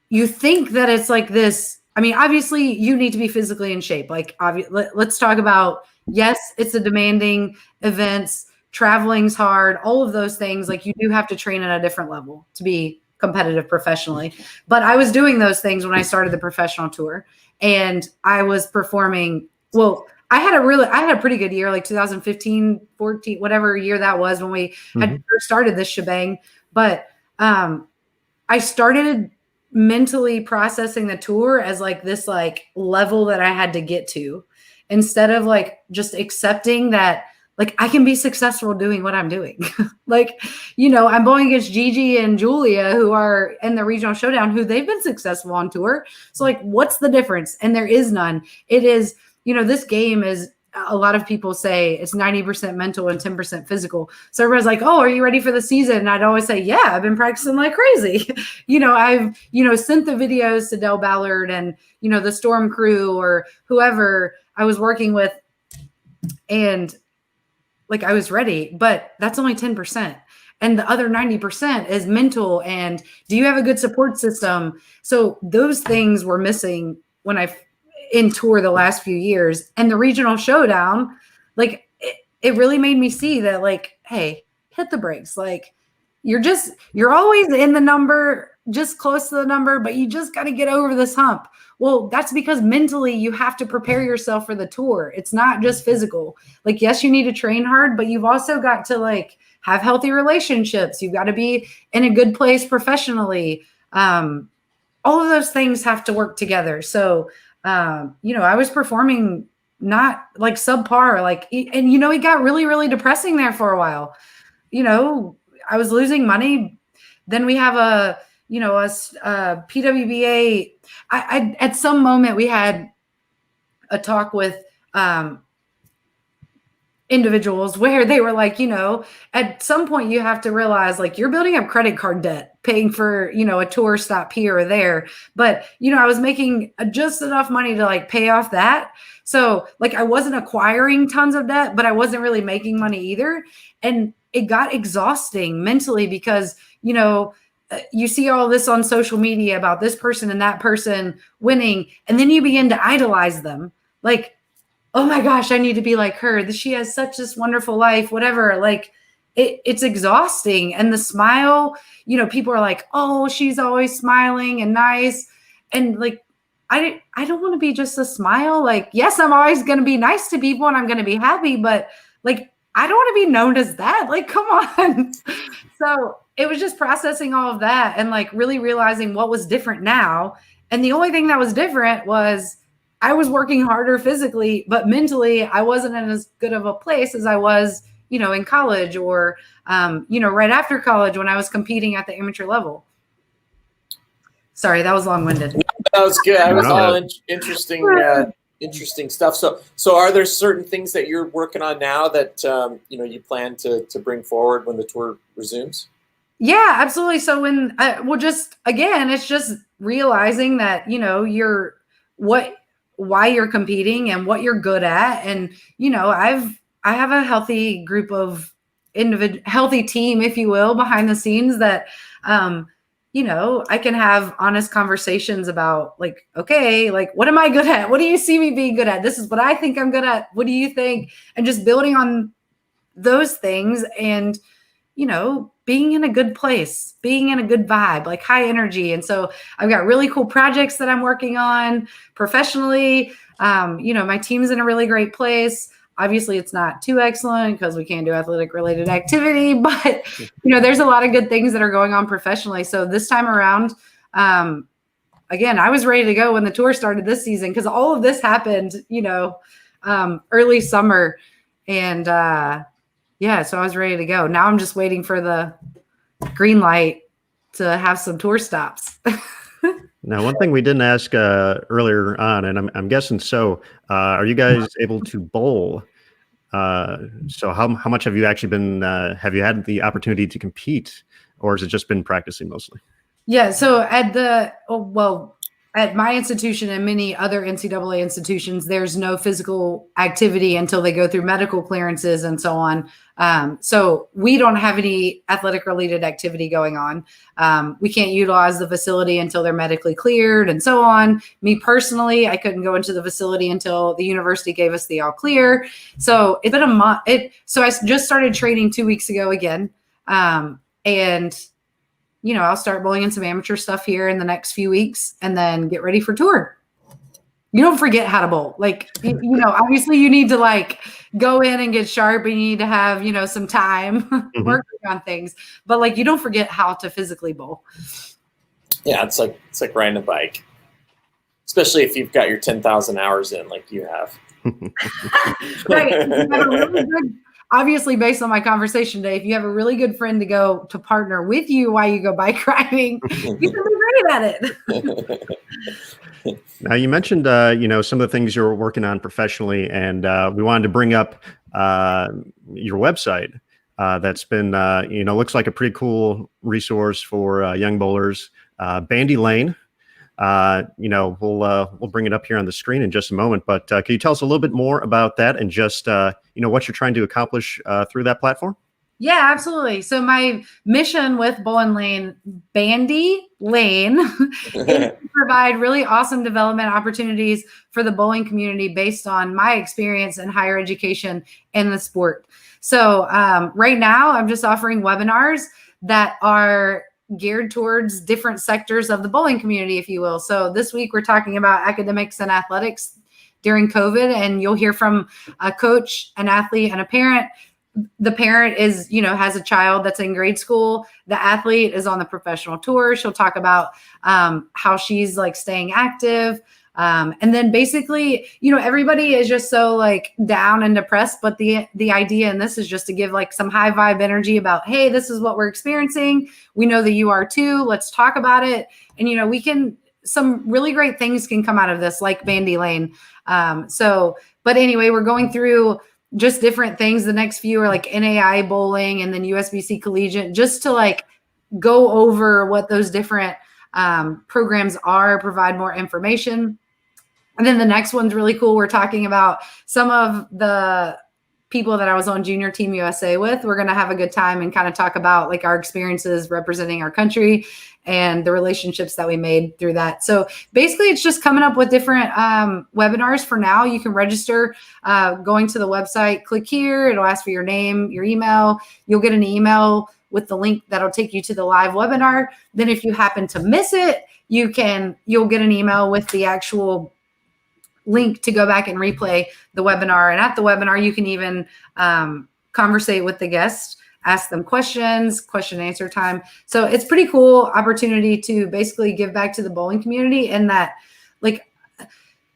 you think that it's like this. I mean, obviously you need to be physically in shape. Like, let's talk about, yes, it's a demanding events, traveling's hard, all of those things. Like you do have to train at a different level to be competitive professionally. But I was doing those things when I started the professional tour, and I was performing well. I had a pretty good year, like 2015, 14, whatever year that was when we had first started this shebang. But I started mentally processing the tour as like this like level that I had to get to, instead of like just accepting that like I can be successful doing what I'm doing. Like, I'm bowling against Gigi and Julia, who are in the regional showdown, who they've been successful on tour. So like, what's the difference? And there is none. It is, this game is, a lot of people say it's 90% mental and 10% physical. So everybody's like, oh, are you ready for the season? And I'd always say, yeah, I've been practicing like crazy. I've, sent the videos to Del Ballard and, the Storm crew or whoever I was working with. And like, I was ready, but that's only 10%. And the other 90% is mental. And do you have a good support system? So those things were missing when I in tour the last few years. And the regional showdown, like it really made me see that, like, hey, hit the brakes. Like you're always in the number, just close to the number, but you just got to get over this hump. Well, that's because mentally you have to prepare yourself for the tour. It's not just physical. Like, yes, you need to train hard, but you've also got to like have healthy relationships. You've got to be in a good place professionally. All of those things have to work together. So, I was performing not like subpar, like, and, it got really, really depressing there for a while. I was losing money. Then we have a PWBA. I at some moment we had a talk with, individuals where they were like, at some point you have to realize like you're building up credit card debt, paying for, a tour stop here or there. But, I was making just enough money to like pay off that. So like I wasn't acquiring tons of debt, but I wasn't really making money either. And it got exhausting mentally because, you see all this on social media about this person and that person winning, and then you begin to idolize them. Like, oh my gosh, I need to be like her. She has such this wonderful life, whatever. Like it's exhausting. And the smile, people are like, oh, she's always smiling and nice. And like, I don't want to be just a smile. Like, yes, I'm always going to be nice to people and I'm going to be happy, but like, I don't want to be known as that. Like, come on. So it was just processing all of that and like really realizing what was different now. And the only thing that was different was I was working harder physically, but mentally I wasn't in as good of a place as I was, in college or, right after college when I was competing at the amateur level. Sorry, that was long-winded.
That was good. That was all interesting Interesting stuff. So are there certain things that you're working on now that you plan to bring forward when the tour resumes?
Yeah, absolutely. So when it's just realizing that why you're competing and what you're good at, and I have a healthy group of healthy team, if you will, behind the scenes that I can have honest conversations about, like, okay, like, what am I good at? What do you see me being good at? This is what I think I'm good at. What do you think? And just building on those things and, being in a good place, being in a good vibe, like high energy. And so I've got really cool projects that I'm working on professionally. My team's in a really great place. Obviously, it's not too excellent because we can't do athletic related activity, but there's a lot of good things that are going on professionally. So this time around, again, I was ready to go when the tour started this season because all of this happened, early summer, and so I was ready to go. Now I'm just waiting for the green light to have some tour stops.
Now, one thing we didn't ask earlier on, and I'm guessing so, are you guys able to bowl? So how much have you actually been, have you had the opportunity to compete, or has it just been practicing mostly?
Yeah. So at my institution and many other NCAA institutions, there's no physical activity until they go through medical clearances and so on. So we don't have any athletic related activity going on. We can't utilize the facility until they're medically cleared and so on. Me personally, I couldn't go into the facility until the university gave us the all clear. So it's been a month. So I just started training 2 weeks ago again. And I'll start bowling in some amateur stuff here in the next few weeks and then get ready for tour. You don't forget how to bowl. Like, obviously you need to like go in and get sharp and you need to have, some time working on things, but like, you don't forget how to physically bowl.
Yeah. It's like riding a bike, especially if you've got your 10,000 hours in, like you have.
Right. Obviously, based on my conversation today, if you have a really good friend to partner with you while you go bike riding, you can be great at it.
Now, you mentioned, some of the things you're working on professionally, and we wanted to bring up your website that's been, looks like a pretty cool resource for young bowlers, Bandy Lane. We'll bring it up here on the screen in just a moment, but can you tell us a little bit more about that and just, what you're trying to accomplish through that platform?
Yeah, absolutely. So my mission with Bowling Lane, Bandy Lane, is to provide really awesome development opportunities for the bowling community based on my experience in higher education and the sport. So right now I'm just offering webinars that are geared towards different sectors of the bowling community, if you will. So this week we're talking about academics and athletics during COVID, and you'll hear from a coach, an athlete, and a parent. The parent is, has a child that's in grade school. The athlete is on the professional tour. She'll talk about how she's like staying active. And then basically, everybody is just so like down and depressed. But the idea in this is just to give like some high vibe energy about, hey, this is what we're experiencing. We know that you are too. Let's talk about it. And, some really great things can come out of this, like Bandy Lane. But anyway, we're going through just different things. The next few are like NAI bowling and then USBC collegiate, just to like go over what those different programs are, provide more information. And then the next one's really cool. We're talking about some of the people that I was on Junior Team USA with. We're going to have a good time and kind of talk about like our experiences representing our country and the relationships that we made through that. So basically it's just coming up with different webinars for now. You can register going to the website, click here. It'll ask for your name, your email. You'll get an email with the link that'll take you to the live webinar. Then if you happen to miss it, you'll get an email with the actual link to go back and replay the webinar. And at the webinar, you can even conversate with the guests, ask them questions, question and answer time. So it's pretty cool opportunity to basically give back to the bowling community. And that, like,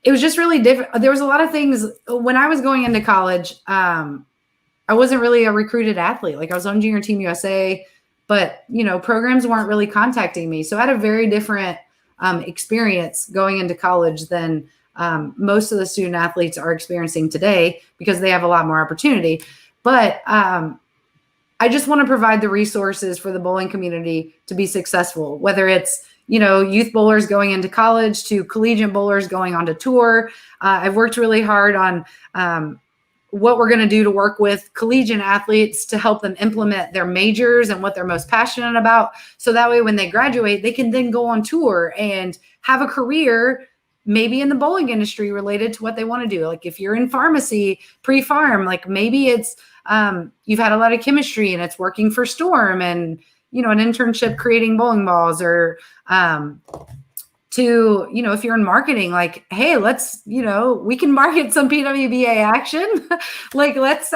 it was just really different. There was a lot of things when I was going into college. I wasn't really a recruited athlete. Like, I was on Junior Team USA, but programs weren't really contacting me. So I had a very different experience going into college than most of the student athletes are experiencing today because they have a lot more opportunity. But I just want to provide the resources for the bowling community to be successful, whether it's, youth bowlers going into college to collegiate bowlers going on to tour. I've worked really hard on what we're going to do to work with collegiate athletes to help them implement their majors and what they're most passionate about. So that way, when they graduate, they can then go on tour and have a career, maybe in the bowling industry related to what they want to do. Like if you're in pharmacy, pre-farm, like maybe it's, you've had a lot of chemistry and it's working for Storm and, an internship creating bowling balls, or if you're in marketing, like, hey, let's, we can market some PWBA action. Like, let's,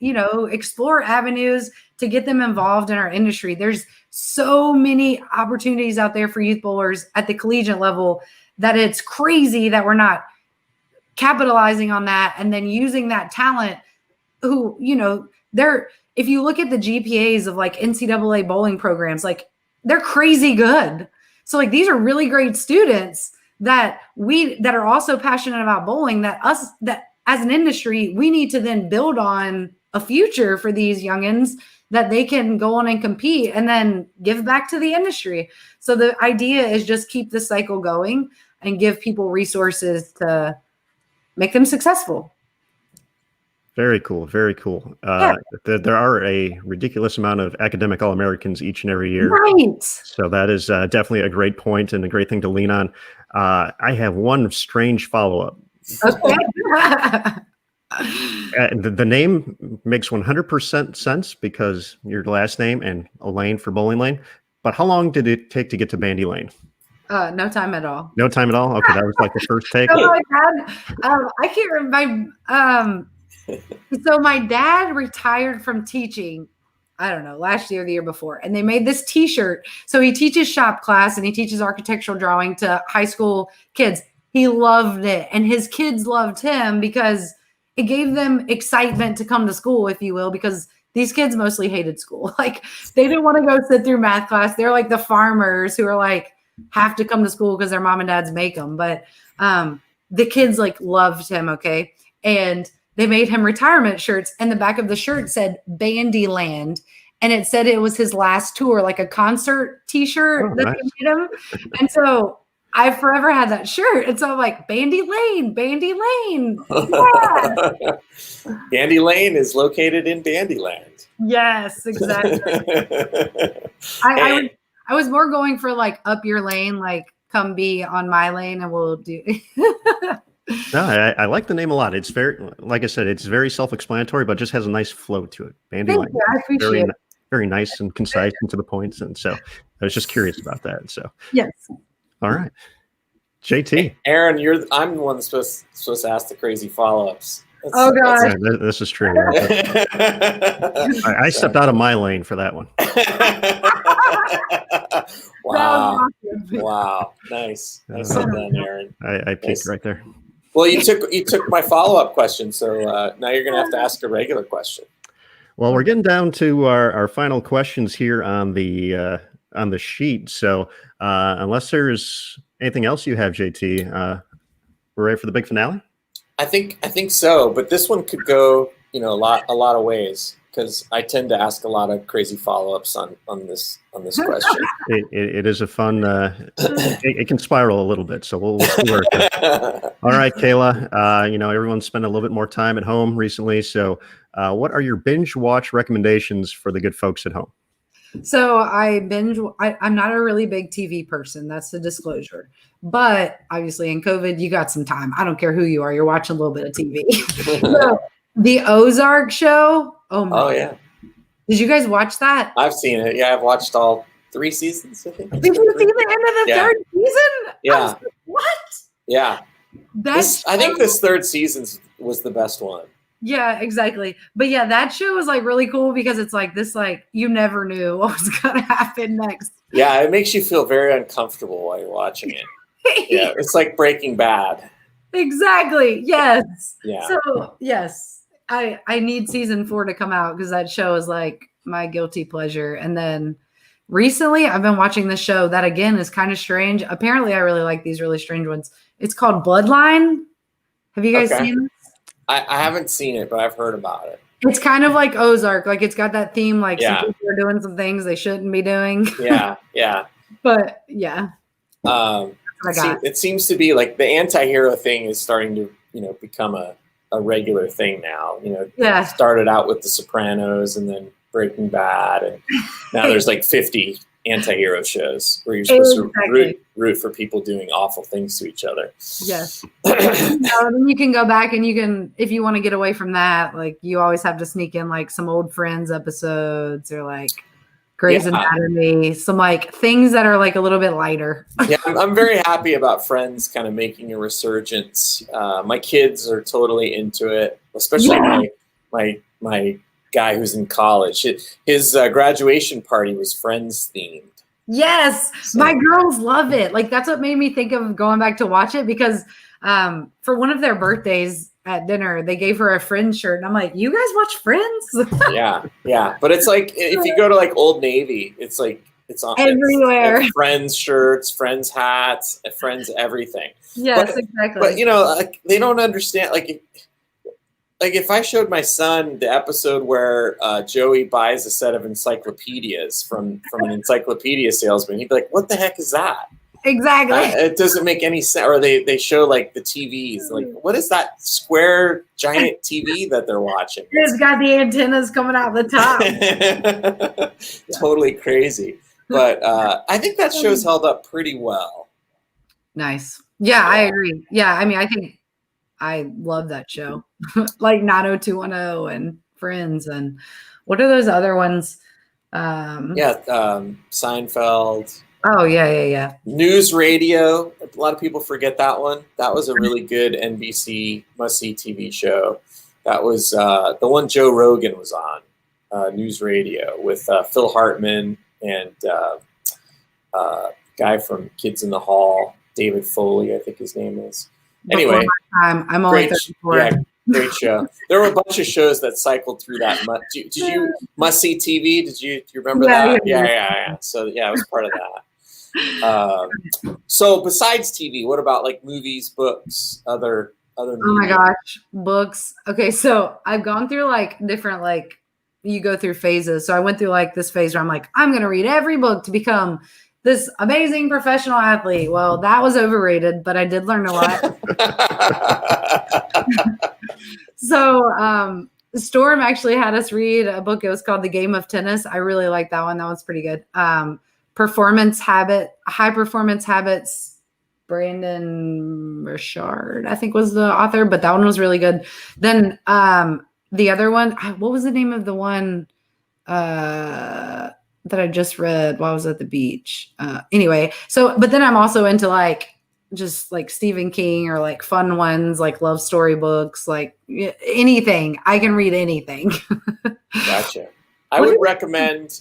explore avenues to get them involved in our industry. There's so many opportunities out there for youth bowlers at the collegiate level that it's crazy that we're not capitalizing on that and then using that talent who, if you look at the GPAs of like NCAA bowling programs, like they're crazy good. So like these are really great students that are also passionate about bowling that as an industry, we need to then build on a future for these youngins that they can go on and compete and then give back to the industry. So the idea is just keep the cycle going and give people resources to make them successful.
Very cool. Very cool. There are a ridiculous amount of academic All-Americans each and every year.
Right.
So that is definitely a great point and a great thing to lean on. I have one strange follow-up.
Okay.
The name makes 100% sense because your last name and a lane for bowling lane. But how long did it take to get to Bandy Lane?
No time at all.
No time at all? Okay, that was like the first take.
So I can't remember. So my dad retired from teaching, I don't know, last year or the year before, and they made this T-shirt. So he teaches shop class and he teaches architectural drawing to high school kids. He loved it, and his kids loved him because it gave them excitement to come to school, if you will, because these kids mostly hated school. Like they didn't want to go sit through math class. They're like the farmers who are like have to come to school because their mom and dads make them. But the kids like loved him. Okay. And they made him retirement shirts, and the back of the shirt said Bandyland, and it said it was his last tour, like a concert T-shirt that they made him. And so I've forever had that shirt, and so I'm like, Bandy Lane, Bandy Lane. Yeah.
Bandy Lane is located in Bandyland.
Yes, exactly. I was more going for like up your lane, like come be on my lane, and we'll do.
No, I like the name a lot. It's very, like I said, it's very self-explanatory, but just has a nice flow to it. Bandy Lane.
I appreciate it.
Very nice and concise and to the points. And so I was just curious about that. So
yes.
All right. JT.
Aaron, I'm the one that's supposed to ask the crazy follow-ups.
Oh gosh.
This is true. I stepped out of my lane for that one.
Wow. Wow. Nice. Nice done, Aaron.
I peeked right there.
Well, you took my follow-up question, so now you're going to have to ask a regular question.
Well, we're getting down to our final questions here on the sheet. So unless there's anything else you have, JT, we're ready for the big finale?
I think so, but this one could go, a lot of ways because I tend to ask a lot of crazy follow-ups on this question.
It is a fun. It can spiral a little bit, so we'll see where it goes. All right, Kayla. Everyone's spent a little bit more time at home recently, so what are your binge watch recommendations for the good folks at home?
So I'm not a really big TV person. That's the disclosure. But obviously in COVID, you got some time. I don't care who you are. You're watching a little bit of TV. So, the Ozark show. Oh
yeah.
Did you guys watch that?
I've seen it. Yeah, I've watched all 3 seasons, I think.
Did you see the end of the third season?
Yeah.
Like, what?
Yeah. I think this 3rd season was the best one.
Yeah, exactly. But yeah, that show was like really cool because it's like this, like you never knew what was going to happen next.
Yeah, it makes you feel very uncomfortable while you're watching it. Yeah, it's like Breaking Bad.
Exactly. Yes.
Yeah.
So yes, I need season 4 to come out because that show is like my guilty pleasure. And then recently I've been watching this show that again is kind of strange. Apparently I really like these really strange ones. It's called Bloodline. Have you guys seen this?
I haven't seen it, but I've heard about it.
It's kind of like Ozark. Like it's got that theme, like some people are doing some things they shouldn't be doing.
Yeah.
But yeah.
It seems to be like the anti-hero thing is starting to, become a regular thing now. It started out with The Sopranos and then Breaking Bad, and now there's like 50 anti-hero shows where you're supposed to root for people doing awful things to each other.
Yes. Then you can go back and you can, if you want to get away from that, like you always have to sneak in like some old Friends episodes or like Grey's Anatomy, some like things that are like a little bit lighter.
Yeah, I'm very happy about Friends kind of making a resurgence. My kids are totally into it, especially my guy who's in college. His graduation party was Friends themed.
Yes, so. My girls love it. Like that's what made me think of going back to watch it because for one of their birthdays at dinner, they gave her a Friends shirt, and I'm like, "You guys watch Friends?"
yeah. But it's like if you go to like Old Navy, it's like it's on
everywhere.
It's Friends shirts, Friends hats, Friends everything.
Yes, exactly.
But like, they don't understand. Like if I showed my son the episode where Joey buys a set of encyclopedias from an encyclopedia salesman, he'd be like, "What the heck is that?"
Exactly.
It doesn't make any sense. Or they show like the TVs. Like, what is that square giant TV that they're watching?
It's got the antennas coming out the top.
Totally crazy. But I think that show's held up pretty well.
Nice. Yeah, I agree. Yeah, I mean, I think I love that show. Like 90210 and Friends. And what are those other ones?
Seinfeld.
Oh, yeah.
News Radio. A lot of people forget that one. That was a really good NBC must-see TV show. That was the one Joe Rogan was on, News Radio, with Phil Hartman and guy from Kids in the Hall, David Foley, I think his name is. Anyway,
I'm only 34.
Yeah, great show. There were a bunch of shows that cycled through that. Did you must-see TV? Do you remember that? Yeah. So yeah, I was part of that. So besides TV, what about like movies, books, other media?
Oh my gosh, books. Okay, so I've gone through like different, like you go through phases. So I went through like this phase where I'm like, I'm gonna read every book to become this amazing professional athlete. Well, that was overrated, but I did learn a lot. So Storm actually had us read a book. It was called The Game of Tennis. I really liked that one. That one's pretty good. High Performance Habits. Brandon Richard, I think, was the author, but that one was really good. Then the other one, what was the name of the one that I just read while I was at the beach? Anyway, so, but then I'm also into like, just like Stephen King or like fun ones, like love story books, like anything. I can read anything.
Gotcha. I would recommend,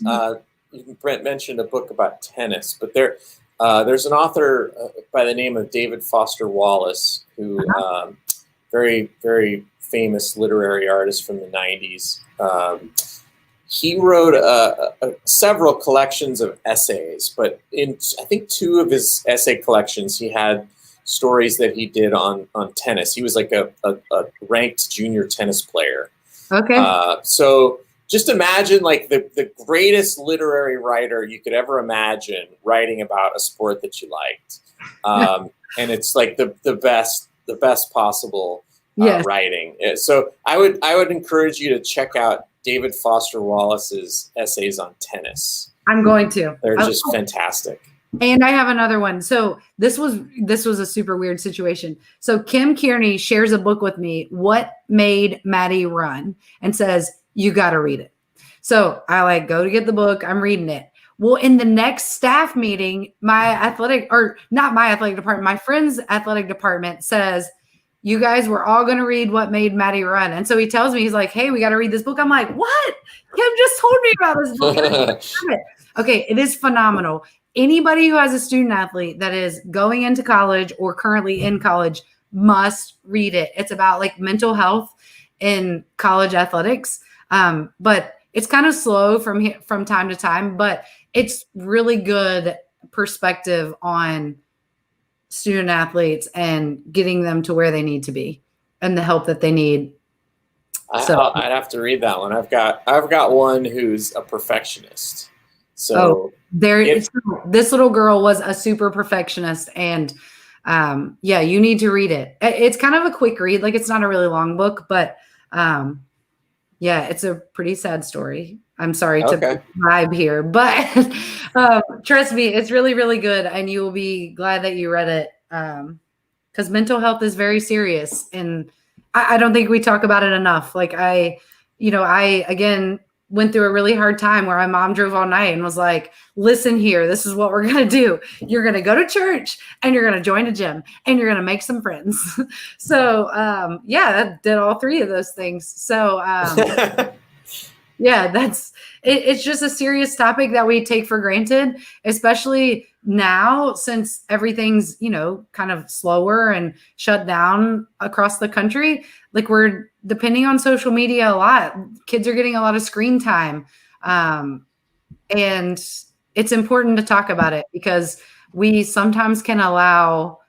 Brent mentioned a book about tennis, but there's an author by the name of David Foster Wallace, who very, very famous literary artist from the 90s. He wrote several collections of essays, but in I think 2 of his essay collections, he had stories that he did on tennis. He was like a ranked junior tennis player.
Okay.
So just imagine like the greatest literary writer you could ever imagine writing about a sport that you liked. And it's like the best possible writing. So I would encourage you to check out David Foster Wallace's essays on tennis.
I'm going to.
They're just fantastic.
And I have another one. So this was a super weird situation. So Kim Kearney shares a book with me, What Made Maddie Run, and says, you got to read it. So I like go to get the book. I'm reading it. Well, in the next staff meeting, my friend's athletic department says, you guys were all going to read What Made Maddie Run. And so he tells me, he's like, hey, we got to read this book. I'm like, what? Kim just told me about this book. Okay, it is phenomenal. Anybody who has a student athlete that is going into college or currently in college must read it. It's about like mental health in college athletics. But it's kind of slow from time to time, but it's really good perspective on student athletes and getting them to where they need to be and the help that they need. So
I'd have to read that one. I've got one who's a perfectionist. So
this little girl was a super perfectionist, and yeah, you need to read it. It's kind of a quick read, like it's not a really long book, but yeah, it's a pretty sad story. I'm sorry to vibe here, but trust me, it's really, really good, and you will be glad that you read it, because mental health is very serious, and I don't think we talk about it enough. Like I again went through a really hard time where my mom drove all night and was like, listen here, this is what we're going to do. You're going to go to church and you're going to join a gym and you're going to make some friends. So yeah, I did all three of those things. So yeah, it's just a serious topic that we take for granted, especially now since everything's, kind of slower and shut down across the country. Like we're depending on social media a lot. Kids are getting a lot of screen time. And it's important to talk about it because we sometimes can allow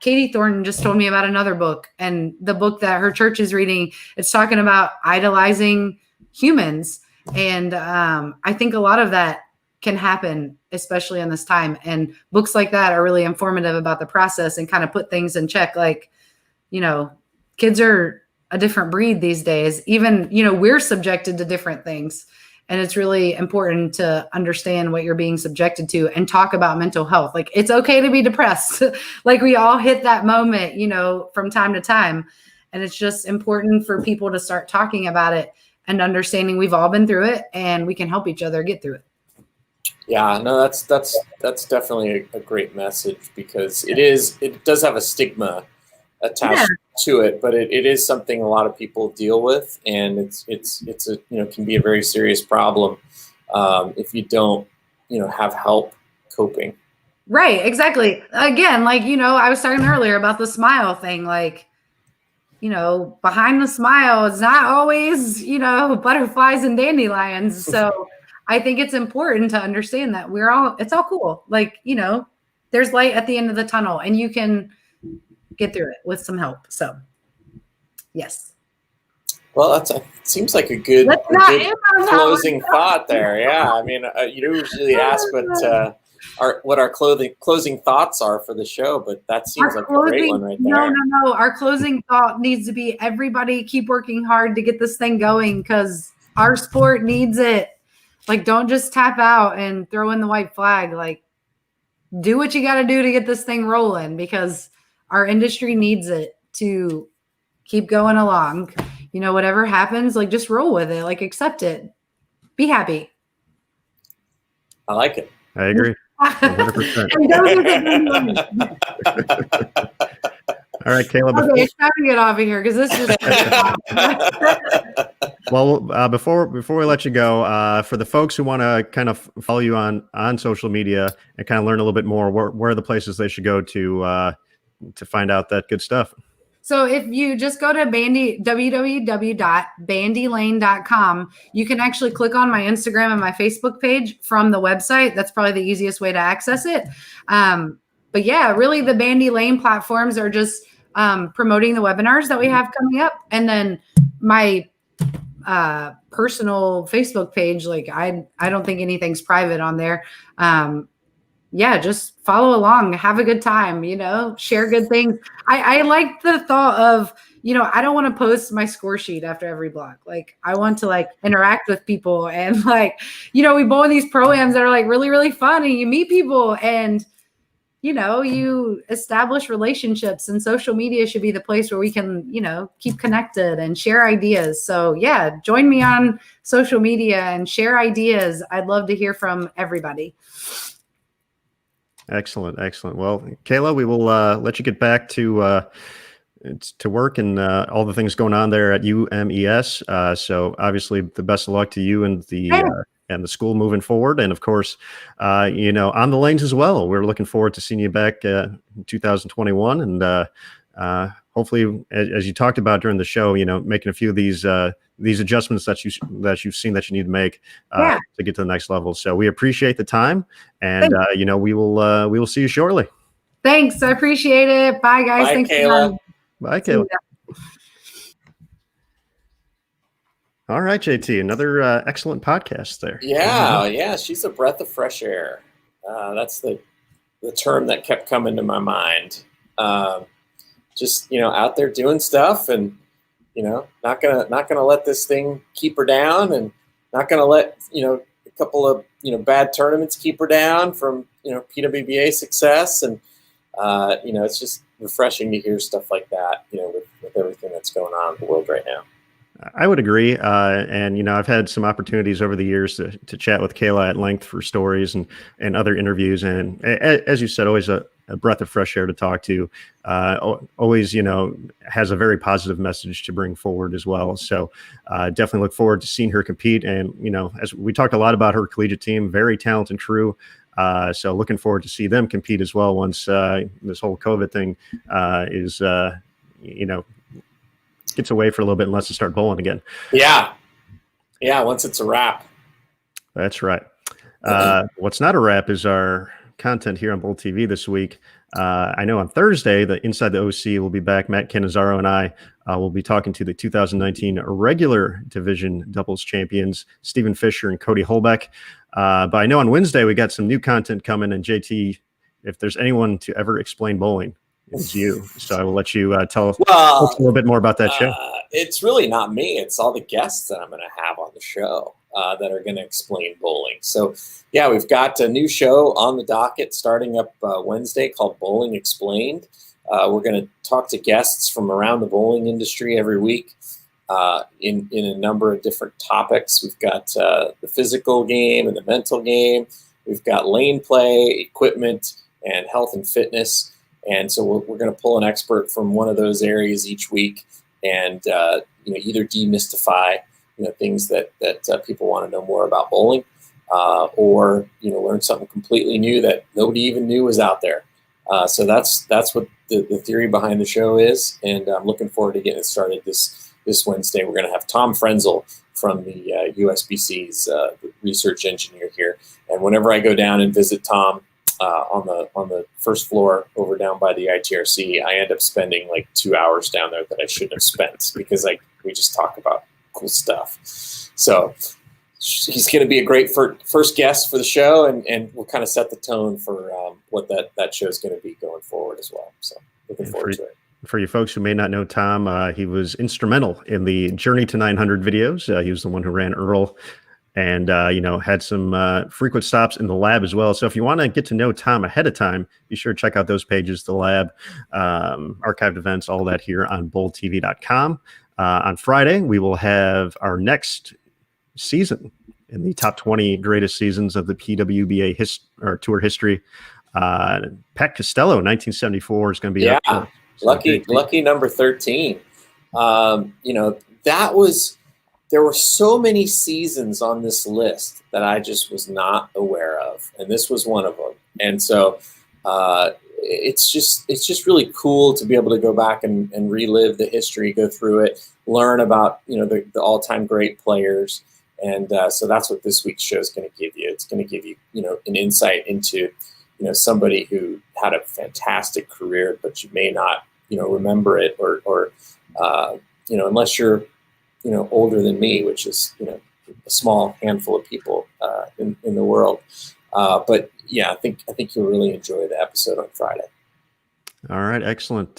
Katie Thornton just told me about another book, and the book that her church is reading, it's talking about idolizing humans. And I think a lot of that can happen, especially in this time. And books like that are really informative about the process and kind of put things in check. Like, kids are a different breed these days. Even, we're subjected to different things. And it's really important to understand what you're being subjected to and talk about mental health. Like it's okay to be depressed. Like we all hit that moment, from time to time. And it's just important for people to start talking about it and understanding we've all been through it and we can help each other get through it.
Yeah, no, that's definitely a great message because it does have a stigma attached to it, but it is something a lot of people deal with, and it's can be a very serious problem if you don't have help coping.
Right, exactly. Again, like I was talking earlier about the smile thing, like behind the smile is not always butterflies and dandelions. So I think it's important to understand that it's all cool. Like there's light at the end of the tunnel, and you can get through it with some help. So, yes. Well,
seems like a good closing thought there. Yeah, I mean, you don't usually ask what our closing thoughts are for the show, but that seems like a great one right there.
No. Our closing thought needs to be everybody keep working hard to get this thing going because our sport needs it. Like, don't just tap out and throw in the white flag. Like, do what you got to do to get this thing rolling because our industry needs it to keep going along. Whatever happens, like just roll with it, like accept it. Be happy.
I like it.
I agree. 100%. All right, Kayla.
Okay, it's time to get off of here because this is.
Well, before we let you go, for the folks who want to kind of follow you on social media and kind of learn a little bit more, where are the places they should go to find out that good stuff?
So if you just go to www.bandylane.com, you can actually click on my Instagram and my Facebook page from the website. That's probably the easiest way to access it. But yeah, really the Bandy Lane platforms are just promoting the webinars that we have coming up. And then my personal Facebook page, like I don't think anything's private on there. Yeah, just follow along, have a good time, share good things. I like the thought of, I don't want to post my score sheet after every block. Like I want to interact with people and we go in these programs that are really, really fun and you meet people and, you establish relationships, and social media should be the place where we can, keep connected and share ideas. So yeah, join me on social media and share ideas. I'd love to hear from everybody.
Excellent. Well, Kayla, we will let you get back to work and all the things going on there at UMES. So obviously, the best of luck to you and the school moving forward, and of course, on the lanes as well. We're looking forward to seeing you back in 2021, and hopefully, as you talked about during the show, making a few of these adjustments that you've seen that you need to make to get to the next level. So we appreciate the time, and we will see you shortly.
Thanks, I appreciate it. Bye, guys.
Bye,
Thanks,
Kayla.
Bye, Kayla. All right, JT, another excellent podcast there.
Yeah, she's a breath of fresh air. That's the term that kept coming to my mind. Just out there doing stuff, and not gonna let this thing keep her down, and not gonna let a couple of bad tournaments keep her down from PWBA success, and it's just refreshing to hear stuff like that. With everything that's going on in the world right now.
I would agree. And, I've had some opportunities over the years to chat with Kayla at length for stories and other interviews. And as you said, always a breath of fresh air to talk to, always, has a very positive message to bring forward as well. So definitely look forward to seeing her compete. And, as we talked a lot about her collegiate team, very talented crew. So looking forward to see them compete as well once this whole COVID thing is, gets away for a little bit and lets us start bowling again.
Yeah, once it's a wrap.
That's right. What's not a wrap is our content here on Bowl TV this week. I know on Thursday, the Inside the OC will be back. Matt Cannizzaro and I will be talking to the 2019 regular division doubles champions, Stephen Fisher and Cody Holbeck. But I know on Wednesday, we got some new content coming. And JT, if there's anyone to ever explain bowling, it's you. So I will let you tell us a little bit more about that show.
It's really not me. It's all the guests that I'm going to have on the show that are going to explain bowling. So, yeah, we've got a new show on the docket starting up Wednesday called Bowling Explained. We're going to talk to guests from around the bowling industry every week in a number of different topics. We've got the physical game and the mental game. We've got lane play, equipment, and health and fitness. And so we're going to pull an expert from one of those areas each week, and either demystify things that people want to know more about bowling, or learn something completely new that nobody even knew was out there. So that's what the theory behind the show is, and I'm looking forward to getting it started this Wednesday. We're going to have Tom Frenzel from the USBC's research engineer here, and whenever I go down and visit Tom on the first floor over down by the ITRC, I end up spending like 2 hours down there that I shouldn't have spent, because we just talk about cool stuff. So he's going to be a great first guest for the show, and we'll kind of set the tone for what that show is going to be going forward as well. So looking forward to it.
For you folks who may not know Tom, he was instrumental in the Journey to 900 videos. He was the one who ran Earl, and had some frequent stops in the lab as well. So if you want to get to know Tom ahead of time, be sure to check out those pages, the lab, archived events, all that here on bowltv.com. On Friday, we will have our next season in the top 20 greatest seasons of the PWBA tour history. Pat Costello, 1974, is going to be up there.
Lucky number 13. There were so many seasons on this list that I just was not aware of, and this was one of them. And so it's just really cool to be able to go back and relive the history, go through it, learn about the all-time great players, and so that's what this week's show is going to give you. It's going to give you an insight into somebody who had a fantastic career, but you may not remember it, or unless you're older than me, which is a small handful of people in the world. But yeah, I think you'll really enjoy the episode on Friday.
All right, excellent.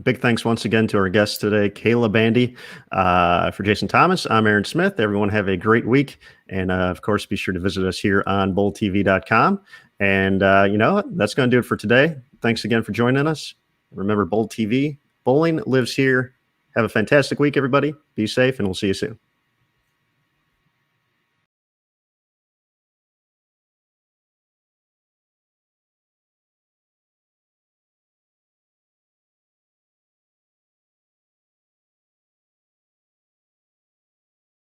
Big thanks once again to our guest today, KAYLA Bandy. For Jason Thomas, I'm Aaron Smith. Everyone have a great week, and of course, be sure to visit us here on bowltv.com. And that's going to do it for today. Thanks again for joining us. Remember, Bowl TV, bowling lives here. Have a fantastic week, everybody. Be safe, and we'll see you soon.